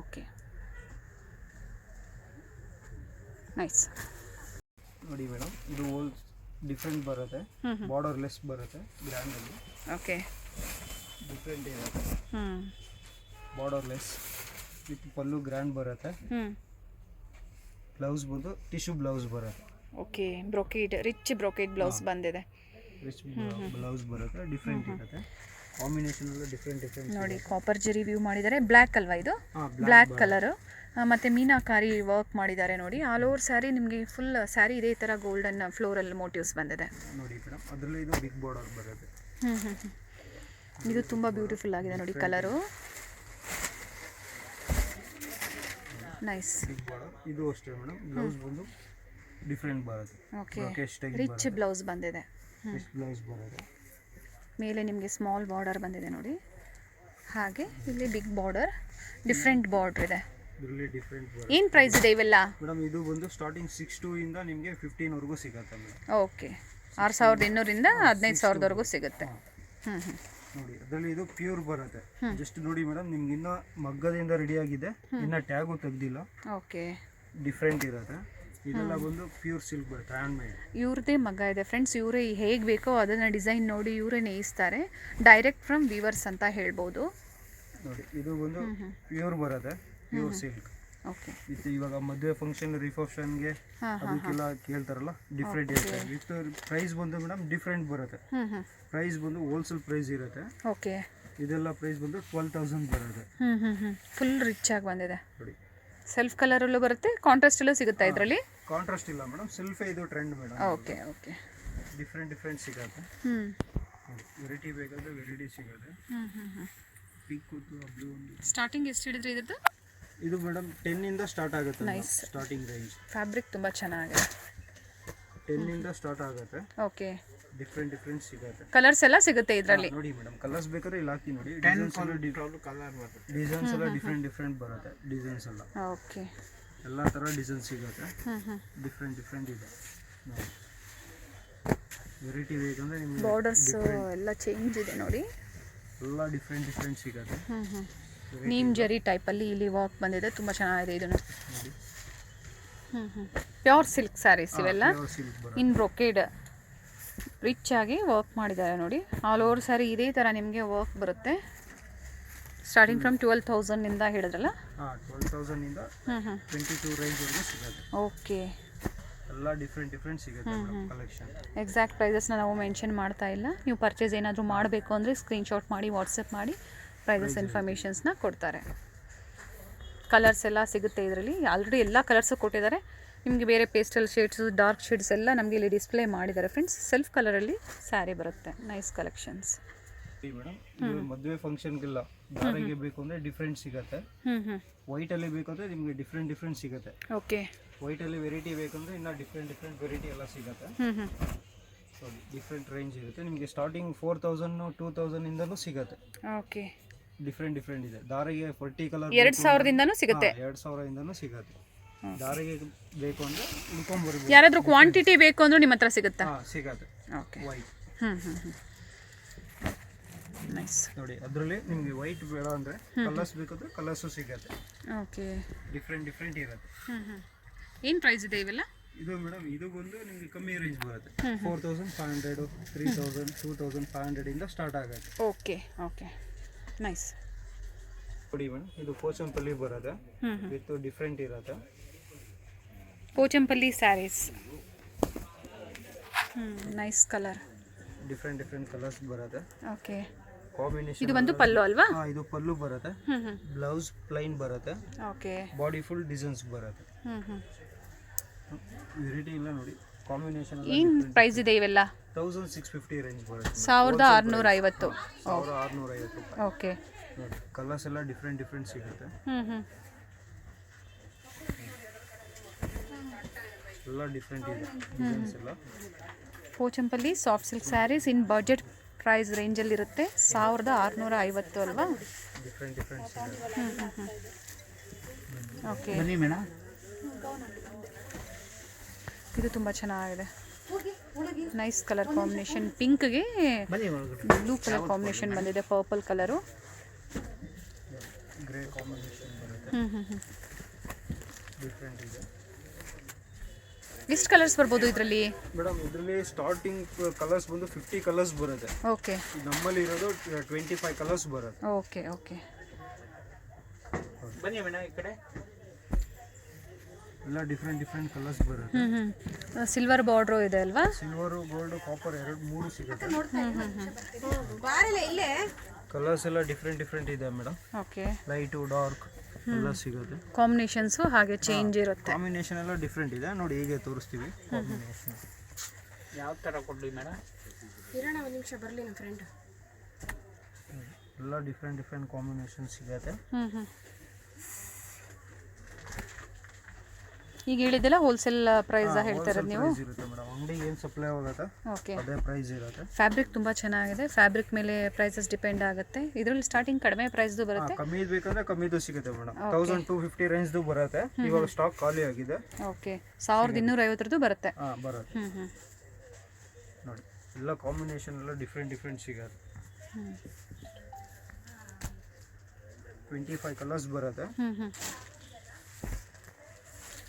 Okay nice. ನೋಡಿ ಮೇಡಮ್, ಇದು ಓಲ್ ಡಿಫ್ರೆಂಟ್ ಬರುತ್ತೆ. ಬಾರ್ಡರ್ ಲೆಸ್ ಬರುತ್ತೆ ಗ್ರ್ಯಾಂಡ್ ಅಲ್ಲಿ. ಓಕೆ, ಡಿಫ್ರೆಂಟ್ ಇರುತ್ತೆ. Border less with pallu grand ಬರುತ್ತೆ. ಬ್ಲೌಸ್ ಬಂದು ಟಿಶ್ಯೂ ಬ್ಲೌಸ್ ಬರುತ್ತೆ. Okay, brocade rich brocade blouse ಬಂದಿದೆ. ರಿಚ್ ಬ್ಲೌಸ್ ಬರುತ್ತೆ. ಡಿಫ್ರೆಂಟ್ ಇರುತ್ತೆ. ಕಾಂಬಿನೇಷನ್ ಎಲ್ಲ ಡಿಫ್ರೆಂಟ್ ನೋಡಿ. ಕಾಪರ್ ಜರಿ ವ್ಯೂ ಮಾಡಿದ್ದಾರೆ. ಬ್ಲ್ಯಾಕ್ ಅಲ್ವಾ ಇದು? ಬ್ಲ್ಯಾಕ್ ಕಲರ್ ಮತ್ತು ಮೀನಾಕಾರಿ ವರ್ಕ್ ಮಾಡಿದ್ದಾರೆ ನೋಡಿ. ಆಲ್ ಓವರ್ ಸ್ಯಾರಿ ನಿಮಗೆ ಫುಲ್ ಸ್ಯಾರಿ ಇದೇ ಥರ ಗೋಲ್ಡನ್ ಫ್ಲೋರಲ್ ಮೋಟಿವ್ಸ್ ಬಂದಿದೆ ನೋಡಿ ಮೇಡಮ್. ಅದರಲ್ಲಿ ಇದು ಬಿಗ್ ಬಾರ್ಡರ್ ಬರುತ್ತೆ. ಇದು ತುಂಬ ಬ್ಯೂಟಿಫುಲ್ ಆಗಿದೆ ನೋಡಿ ಕಲರು. ನೈಸ್. ಬಿಗ್ ಬಾರ್ಡರ್ ಇದು ಅಷ್ಟೇ ಮೇಡಮ್. ಬ್ಲೌಸ್ ಬಂದು ಡಿಫ್ರೆಂಟ್ ಬರುತ್ತೆ. ಓಕೆ, ರಿಚ್ ಬ್ಲೌಸ್ ಬಂದಿದೆ. ರಿಚ್ ಬ್ಲೌಸ್ ಬರುತ್ತೆ. ಮೇಲೆ ನಿಮಗೆ ಸ್ಮಾಲ್ ಬಾರ್ಡರ್ ಬಂದಿದೆ ನೋಡಿ. ಹಾಗೆ ಇಲ್ಲಿ ಬಿಗ್ ಬಾರ್ಡರ್, ಡಿಫ್ರೆಂಟ್ ಬಾರ್ಡರ್ ಇದೆ. ಇದರಲ್ಲಿ ಡಿಫ್ರೆಂಟ್ ಏನು ಪ್ರೈಸ್ ಇದೆ ಇವೆಲ್ಲ? ಮೇಡಮ್ ಇದು ಬಂದು ಸ್ಟಾರ್ಟಿಂಗ್ 6,200 ಇಂದ ನಿಮಗೆ 15 ವರೆಗೂ ಸಿಗುತ್ತೆ ಮೇಡಮ್. ಓಕೆ, 6,200 ಇಂದ 15,000 ಸಿಗುತ್ತೆ. ನೋಡಿ ಅದರಲ್ಲಿ ಇದು ಪ್ಯೂರ್ ಬರುತ್ತೆ. ಜಸ್ಟ್ ನೋಡಿ ಮೇಡಮ್, ನಿಮ್ಗೆ ಇನ್ನ ಮಗ್ಗದಿಂದ ರೆಡಿ ಆಗಿದೆ, ಇನ್ನ ಟ್ಯಾಗು ತೆಗ್ದಿಲ್ಲ. ಓಕೆ, ಡಿಫ್ರೆಂಟ್ ಇರುತ್ತೆ. ಇದೆಲ್ಲ ಬಂದು ಪ್ಯೂರ್ ಸಿಲ್ಕ್ ಬರುತ್ತೆ, ಹ್ಯಾಂಡ್ ಮೇಡ್. ಇವ್ರದ್ದೇ ಮಗ್ಗ ಇದೆ ಫ್ರೆಂಡ್ಸ್. ಇವರೇ ಹೇಗೆ ಬೇಕೋ ಅದನ್ನು ಡಿಸೈನ್ ನೋಡಿ ಇವರೇ ನೇಯಿಸ್ತಾರೆ. ಡೈರೆಕ್ಟ್ ಫ್ರಮ್ ವೀವರ್ಸ್ ಅಂತ ಹೇಳ್ಬೋದು. ನೋಡಿ ಇದು ಬಂದು ಪ್ಯೂರ್ ಬರುತ್ತೆ, ಪ್ಯೂರ್ ಸಿಲ್ಕ್. ಓಕೆ, ವಿತ್ ಇವಾಗ ಮದುವೆ ಫಂಕ್ಷನ್, ರಿಸೆಪ್ಷನ್ಗೆ ಅದಕ್ಕೆಲ್ಲ ಕೇಳ್ತಾರಲ್ಲ, ಡಿಫ್ರೆಂಟ್ ಇರುತ್ತೆ. ವಿತ್ ಪ್ರೈಸ್ ಬಂದು ಮೇಡಮ್ ಡಿಫ್ರೆಂಟ್ ಬರುತ್ತೆ. ಪ್ರೈಸ್ ಬಂದು ಹೋಲ್ಸೇಲ್ ಪ್ರೈಸ್ ಇರುತ್ತೆ. ಓಕೆ, ಇದೆಲ್ಲ ಪ್ರೈಸ್ ಬಂದು 12,000 ಬರುತ್ತೆ. ಫುಲ್ ರಿಚ್ ಆಗಿ ಬಂದಿದೆ ನೋಡಿ. ಸೆಲ್ಫ್ ಕಲರಲ್ಲೂ ಬರುತ್ತೆ, ಕಾಂಟ್ರಾಸ್ಟಲ್ಲೂ ಸಿಗುತ್ತಾ ಇದರಲ್ಲಿ? ಕಾಂಟ್ರಾಸ್ಟ್ ಇಲ್ಲ ಮೇಡಮ್, ಸೆಲ್ಫೇ ಇದು ಟ್ರೆಂಡ್ ಮೇಡಮ್. ಓಕೆ ಡಿಫ್ರೆಂಟ್ ಸಿಗುತ್ತೆ. ವೆರೈಟಿ ಬೇಕಾದ್ರೆ ವೆರೈಟಿ ಸಿಗುತ್ತೆ. Pink blue. ಸ್ಟಾರ್ಟಿಂಗ್ ಎಷ್ಟು ಹಿಡಿದ್ರೆ ಇದ್ರದ್ದು? ಇದು ಮೇಡಮ್ 10 ಇಂದ ಸ್ಟಾರ್ಟ್ ಆಗುತ್ತೆ. ನೈಸ್. ಸ್ಟಾರ್ಟಿಂಗ್ ರೇಂಜ್ ಫ್ಯಾಬ್ರಿಕ್ ತುಂಬ ಚೆನ್ನಾಗಿದೆ. 10 ಇಂದ ಸ್ಟಾರ್ಟ್ ಆಗುತ್ತೆ. ಓಕೆ, ಡಿಫ್ರೆಂಟ್ ಸಿಗುತ್ತೆ. ಕಲರ್ಸ್ ಎಲ್ಲ ಸಿಗುತ್ತೆ ಇದರಲ್ಲಿ. ನೋಡಿ ಮೇಡಮ್, ಕಲರ್ಸ್ ಬೇಕಾದ್ರೆ ಇಲ್ಲಿ ಹಾಕ್ತೀನಿ ನೋಡಿ. ಡಿಸೈನ್ಸ್ ಎಲ್ಲ ಡಿಫ್ರೆಂಟ್ ಬರುತ್ತೆ. ಡಿಸೈನ್ಸ್ ಎಲ್ಲ ಓಕೆ, ಎಲ್ಲ ಥರ ಡಿಸೈನ್ ಸಿಗುತ್ತೆ. ಡಿಫ್ರೆಂಟ್ ಇದೆ. ವೆರೈಟಿ ಬೇಕಂದ್ರೆ ನಿಮಗೆ ಬಾರ್ಡರ್ಸ್ ಎಲ್ಲ ಚೇಂಜ್ ಇದೆ ನೋಡಿ. ಎಲ್ಲ ಡಿಫ್ರೆಂಟ್ ಸಿಗುತ್ತೆ. ನೀಮ್ ಜರಿ ಟೈಪಲ್ಲಿ ಇಲ್ಲಿ ವರ್ಕ್ ಬಂದಿದೆ, ತುಂಬ ಚೆನ್ನಾಗಿದೆ ಇದು ನೋಡಿ. ಪ್ಯೂರ್ ಸಿಲ್ಕ್ ಸ್ಯಾರೀಸ್ ಇವೆಲ್ಲ. ಇನ್ ಬ್ರೊಕೇಡ್ ರಿಚ್ ಆಗಿ ವರ್ಕ್ ಮಾಡಿದ್ದಾರೆ ನೋಡಿ. ಆಲ್ ಓವರ್ ಸ್ಯಾರಿ ಇದೇ ಥರ ನಿಮಗೆ ವರ್ಕ್ ಬರುತ್ತೆ. ಸ್ಟಾರ್ಟಿಂಗ್ ಫ್ರಮ್ 12,000 ಇಂದ ಹೇಳಿದ್ರಲ್ಲ? 12,000 ಇಂದ 22 ರೇಂಜ್ ವರೆಗೂ ಸಿಗುತ್ತೆ. ಓಕೆ, ಎಲ್ಲ ಡಿಫ್ರೆಂಟ್ ಸಿಗುತ್ತೆ ಕಲೆಕ್ಷನ್. ಎಕ್ಸಾಕ್ಟ್ ಪ್ರೈಸಸ್ನ ನಾವು ಮೆನ್ಷನ್ ಮಾಡ್ತಾ ಇಲ್ಲ. ನೀವು ಪರ್ಚೇಸ್ ಏನಾದರೂ ಮಾಡಬೇಕು ಅಂದರೆ ಸ್ಕ್ರೀನ್ಶಾಟ್ ಮಾಡಿ ವಾಟ್ಸಪ್ ಮಾಡಿ ಪ್ರೈಸಸ್ ಇನ್ಫಾರ್ಮೇಷನ್ಸ್ನ ಕೊಡ್ತಾರೆ. ಕಲರ್ಸ್ ಎಲ್ಲ ಸಿಗುತ್ತೆ ಇದರಲ್ಲಿ. ಆಲ್ರೆಡಿ ಎಲ್ಲ ಕಲರ್ಸು ಕೊಟ್ಟಿದ್ದಾರೆ. ನಿಮಗೆ ಬೇರೆ ಪೇಸ್ಟಲ್ ಶೇಡ್ಸು ಡಾರ್ಕ್ ಶೇಡ್ಸ್ ಎಲ್ಲ ನಮಗೆ ಇಲ್ಲಿ ಡಿಸ್ಪ್ಲೇ ಮಾಡಿದ್ದಾರೆ ಫ್ರೆಂಡ್ಸ್. ಸೆಲ್ಫ್ ಕಲರಲ್ಲಿ ಸ್ಯಾರಿ ಬರುತ್ತೆ. Nice collections madam. ಮದುವೆ ಫಂಕ್ಷನ್ಗೆಲ್ಲ ಧಾರೆಗೆ ಬೇಕು ಅಂದರೆ ಡಿಫ್ರೆಂಟ್ ಸಿಗುತ್ತೆ. ವೈಟಲ್ಲಿ ಬೇಕಂದರೆ ನಿಮಗೆ ಡಿಫ್ರೆಂಟ್ ಸಿಗುತ್ತೆ. ಓಕೆ. ವೈಟಲ್ಲಿ ವೆರೈಟಿ ಬೇಕಂದರೆ ಇನ್ನೂ ಡಿಫ್ರೆಂಟ್ ವೆರೈಟಿ ಎಲ್ಲ ಸಿಗುತ್ತೆ. ಸೊ ಡಿಫ್ರೆಂಟ್ ರೇಂಜ್ ಇರುತ್ತೆ ನಿಮಗೆ. ಸ್ಟಾರ್ಟಿಂಗ್ 4000 2000 ಇಂದನೂ ಸಿಗುತ್ತೆ. ಓಕೆ. ಡಿಫ್ರೆಂಟ್ ಇದೆ. ದಾರಿಗೆ 40 ಕಲರ್ 2000ದಿಂದನೂ ಸಿಗುತ್ತೆ. 2000 ಇಂದನೂ ಸಿಗುತ್ತೆ. ದಾರಿಗೆ ಬೇಕು ಅಂದರೆ ಹುಡ್ಕೊಂಬರ್ಬೋದು. ಯಾರಾದರೂ ಕ್ವಾಂಟಿಟಿ ಬೇಕು ಅಂದರೂ ನಿಮ್ಮ ಹತ್ರ ಸಿಗುತ್ತಾ? ಸಿಗುತ್ತೆ. ಓಕೆ. White nice. ನೋಡಿ ಅದರಲ್ಲಿ ನಿಮಗೆ ವೈಟ್ ಬೇಡ ಅಂದರೆ ಕಲರ್ಸ್ ಬೇಕಂದ್ರೆ ಕಲರ್ಸು ಸಿಗುತ್ತೆ. ಓಕೆ. ಡಿಫ್ರೆಂಟ್ ಇರುತ್ತೆ. ಏನು ಪ್ರೈಸ್ ಇದೆ ಇವೆಲ್ಲ? ಇದು ಮೇಡಮ್ ಇದು ಬಂದು ನಿಮಗೆ ಕಮ್ಮಿ ರೇಂಜ್ ಬರುತ್ತೆ. 4500 3000 2500 ಇಂದ ಸ್ಟಾರ್ಟ್ ಆಗುತ್ತೆ. ಓಕೆ. ನೈಸ್. ನೋಡಿ ಮೇಡಮ್ ಇದು ಪೋಚಂಪಲ್ಲಿ ಬರುತ್ತೆ. ವಿತ್ ಡಿಫ್ರೆಂಟ್ ಇರುತ್ತೆ. Pochampally sarees. Nice colour. Different colours ಬರುತ್ತೆ. ಓಕೆ. ಕಾಂಬಿನೇಷನ್. ಇದು ಬಂದು ಪಲ್ಲು ಅಲ್ವಾ? ಇದು ಪಲ್ಲು ಬರುತ್ತೆ. ಬ್ಲೌಸ್ ಪ್ಲೈನ್ ಬರುತ್ತೆ. ಓಕೆ. ಬಾಡಿ ಫುಲ್ ಡಿಸೈನ್ಸ್ ಬರುತ್ತೆ. ವೆರೈಟಿ ಇಲ್ಲ ನೋಡಿ. ಕಾಂಬಿನೇಷನ್ ಏನು ಪ್ರೈಸ್ ಇದೆ ಇವೆಲ್ಲ? 1650 ರೇಂಜ್ ಬರುತ್ತೆ. 1650. 1650 ರೂಪಾಯಿ. ಓಕೆ. ನೋಡಿ ಕಲರ್ಸ್ ಎಲ್ಲ ಡಿಫ್ರೆಂಟ್ ಸಿಗುತ್ತೆ. ಎಲ್ಲ ಡಿಫ್ರೆಂಟ್ ಇದೆ ಡಿಸೈನ್ಸ್ ಎಲ್ಲ. ಪೋಚಂಪಲ್ಲಿ ಸಾಫ್ಟ್ ಸಿಲ್ಕ್ ಸ್ಯಾರೀಸ್ ಇನ್ ಬಜೆಟ್ ಪ್ರೈಸ್ ರೇಂಜಲ್ಲಿ ಇರುತ್ತೆ. 1650 ಅಲ್ವಾ? ಡಿಫ್ರೆಂಟ್ ಸಿಗುತ್ತೆ. ಓಕೆ. ಬನ್ನಿ ಮೇಡಮ್. ಇದು ತುಂಬ ಚೆನ್ನಾಗಿದೆ. Nice colour combination. ಪಿಂಕ್ಗೆ ಬ್ಲೂ ಕಲರ್ ಕಾಂಬಿನೇಷನ್ ಬಂದಿದೆ. Purple colour. ಗ್ರೇ ಕಾಂಬಿನೇಷನ್ ಬರುತ್ತೆ. ಡಿಫ್ರೆಂಟ್ ಇದೆ. ಎಷ್ಟು ಕಲರ್ಸ್ ಬರ್ಬೋದು ಇದರಲ್ಲಿ? ಮೇಡಮ್ ಇದರಲ್ಲಿ ಸ್ಟಾರ್ಟಿಂಗ್ ಕಲರ್ಸ್ ಬಂದು 50 ಕಲರ್ಸ್ ಬರುತ್ತೆ. ಓಕೆ. ನಮ್ಮಲ್ಲಿ ಇರೋದು 25 ಕಲರ್ಸ್ ಬರುತ್ತೆ. ಓಕೆ. ಬನ್ನಿ ಮೇಡಮ್ ಈ ಕಡೆ. ಎಲ್ಲ ಡಿಫ್ರೆಂಟ್ ಕಲರ್ಸ್ ಬರುತ್ತೆ. ಸಿಲ್ವರ್ ಬಾರ್ಡ್ರು ಇದೆ ಅಲ್ವಾ? ಸಿಲ್ವರು ಗೋಲ್ಡ್ ಕಾಪರ್ 2-3 ಸಿಗುತ್ತೆ. ಕಲರ್ಸ್ ಎಲ್ಲ ಡಿಫ್ರೆಂಟ್ ಇದೆ ಮೇಡಮ್. ಓಕೆ. ಲೈಟು ಡಾರ್ಕ್ ಎಲ್ಲ ಸಿಗುತ್ತೆ. ಕಾಂಬಿನೇಷನ್ಸು ಹಾಗೆ ಚೇಂಜ್ ಇರುತ್ತೆ. ಕಾಂಬಿನೇಷನ್ ಎಲ್ಲ ಡಿಫ್ರೆಂಟ್ ಇದೆ ನೋಡಿ. ಹೀಗೆ ತೋರಿಸ್ತೀವಿ ಕಾಂಬಿನೇಷನ್. ಯಾವ ಥರ ಕೊಡಲಿ ಮೇಡಮ್? ಇರೋಣ ಒಂದು ನಿಮಿಷ ಬರಲಿ ನಮ್ಮ ಫ್ರೆಂಡ್. ಎಲ್ಲ ಡಿಫ್ರೆಂಟ್ ಕಾಂಬಿನೇಷನ್ ಸಿಗುತ್ತೆ. ಈಗ ಹೇಳಿದ್ದೆಲ್ಲ ಹೋಲ್ಸೇಲ್ ಪ್ರೈಸ್ ಹೇಳ್ತಾ ಇರೋದು ನೀವು? ಇರುತ್ತೆ ಮೇಡಮ್. ಅಂಗಡಿಗೆ ಏನು ಸಪ್ಲೈ ಆಗುತ್ತೆ ಓಕೆ. ಅದೇ ಪ್ರೈಸ್ ಇರುತ್ತೆ. ಫ್ಯಾಬ್ರಿಕ್ ತುಂಬ ಚೆನ್ನಾಗಿದೆ. ಫ್ಯಾಬ್ರಿಕ್ ಮೇಲೆ ಪ್ರೈಸಸ್ ಡಿಪೆಂಡ್ ಆಗುತ್ತೆ. ಇದರಲ್ಲಿ ಸ್ಟಾರ್ಟಿಂಗ್ ಕಡಿಮೆ ಪ್ರೈಸ್ದು ಬರುತ್ತೆ. ಕಮ್ಮಿ ಬೇಕಂದ್ರೆ ಕಮ್ಮಿದು ಸಿಗುತ್ತೆ ಮೇಡಮ್. 1250 ರೇಂಜ್ದು ಬರುತ್ತೆ. ಇವಾಗ ಸ್ಟಾಕ್ ಖಾಲಿ ಆಗಿದೆ. ಓಕೆ. 1250 ಬರುತ್ತೆ. ಬರುತ್ತೆ. ನೋಡಿ ಎಲ್ಲ ಕಾಂಬಿನೇಷನ್ ಎಲ್ಲ ಡಿಫ್ರೆಂಟ್ ಸಿಗುತ್ತೆ. 25 ಕಲರ್ಸ್ ಬರುತ್ತೆ.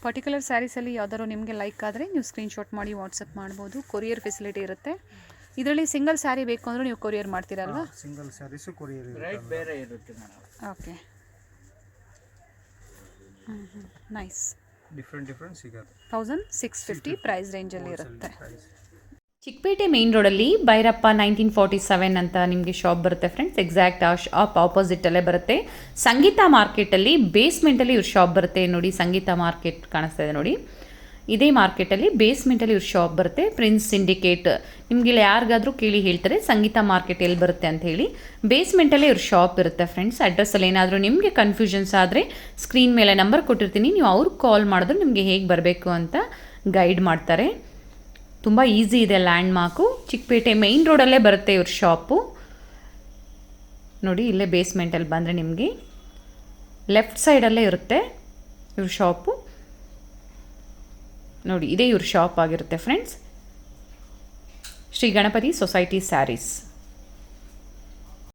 ಪರ್ಟಿಕ್ಯುಲರ್ ಸ್ಯಾರೀಸಲ್ಲಿ ಯಾವ್ದಾದ್ರು ನಿಮಗೆ ಲೈಕ್ ಆದರೆ ನೀವು ಸ್ಕ್ರೀನ್ಶಾಟ್ ಮಾಡಿ ವಾಟ್ಸಪ್ ಮಾಡ್ಬೋದು. ಕೊರಿಯರ್ ಫೆಸಿಲಿಟಿ ಇರುತ್ತೆ. ಇದರಲ್ಲಿ ಸಿಂಗಲ್ ಸ್ಯಾರಿ ಬೇಕು ಅಂದರೆ ನೀವು ಕೊರಿಯರ್ ಮಾಡ್ತೀರಲ್ವಾ? ಸಿಂಗಲ್ ಸ್ಯಾರೀಸು ಕೊರಿಯರ್ ರೇಟ್ ಬೇರೆ ಇರುತ್ತೆ ಮೇಡಮ್. ಓಕೆ. ನೈಸ್. ಡಿಫ್ರೆಂಟ್ ಸಿಗುತ್ತೆ. 1650 ಪ್ರೈಸ್ ರೇಂಜಲ್ಲಿ ಇರುತ್ತೆ. ಚಿಕ್ಕಪೇಟೆ ಮೇನ್ ರೋಡಲ್ಲಿ ಭೈರಪ್ಪ 1947 ಅಂತ ನಿಮಗೆ ಶಾಪ್ ಬರುತ್ತೆ ಫ್ರೆಂಡ್ಸ್. ಎಕ್ಸಾಕ್ಟ್ ಆ ಶಾಪ್ ಆಪೋಸಿಟಲ್ಲೇ ಬರುತ್ತೆ. ಸಂಗೀತ ಮಾರ್ಕೆಟಲ್ಲಿ ಬೇಸ್ಮೆಂಟಲ್ಲಿ ಇವ್ರ ಶಾಪ್ ಬರುತ್ತೆ ನೋಡಿ. ಸಂಗೀತ ಮಾರ್ಕೆಟ್ ಕಾಣಿಸ್ತಾ ಇದೆ ನೋಡಿ. ಇದೇ ಮಾರ್ಕೆಟಲ್ಲಿ ಬೇಸ್ಮೆಂಟಲ್ಲಿ ಇವ್ರ ಶಾಪ್ ಬರುತ್ತೆ. ಪ್ರಿನ್ಸ್ ಸಿಂಡಿಕೇಟ್ ನಿಮಗೆ ಯಾರಿಗಾದರೂ ಕೇಳಿ ಹೇಳ್ತಾರೆ ಸಂಗೀತ ಮಾರ್ಕೆಟ್ ಎಲ್ಲಿ ಬರುತ್ತೆ ಅಂತ ಹೇಳಿ. ಬೇಸ್ಮೆಂಟಲ್ಲೇ ಇವ್ರ ಶಾಪ್ ಇರುತ್ತೆ ಫ್ರೆಂಡ್ಸ್. ಅಡ್ರೆಸ್ಸಲ್ಲಿ ಏನಾದರೂ ನಿಮಗೆ ಕನ್ಫ್ಯೂಷನ್ಸ್ ಆದರೆ ಸ್ಕ್ರೀನ್ ಮೇಲೆ ನಂಬರ್ ಕೊಟ್ಟಿರ್ತೀನಿ. ನೀವು ಅವ್ರಿಗೆ ಕಾಲ್ ಮಾಡಿದ್ರೆ ನಿಮಗೆ ಹೇಗೆ ಬರಬೇಕು ಅಂತ ಗೈಡ್ ಮಾಡ್ತಾರೆ. ತುಂಬ ಈಸಿ ಇದೆ. ಲ್ಯಾಂಡ್ ಮಾರ್ಕು ಚಿಕ್ಕಪೇಟೆ ಮೇಯ್ನ್ ರೋಡಲ್ಲೇ ಬರುತ್ತೆ ಇವ್ರ ಶಾಪು ನೋಡಿ. ಇಲ್ಲೇ ಬೇಸ್ಮೆಂಟಲ್ಲಿ ಬಂದರೆ ನಿಮಗೆ ಲೆಫ್ಟ್ ಸೈಡಲ್ಲೇ ಇರುತ್ತೆ ಇವ್ರ ಶಾಪು ನೋಡಿ. ಇದೇ ಇವ್ರ ಶಾಪ್ ಆಗಿರುತ್ತೆ ಫ್ರೆಂಡ್ಸ್. ಶ್ರೀ ಗಣಪತಿ ಸೊಸೈಟಿ ಸ್ಯಾರೀಸ್.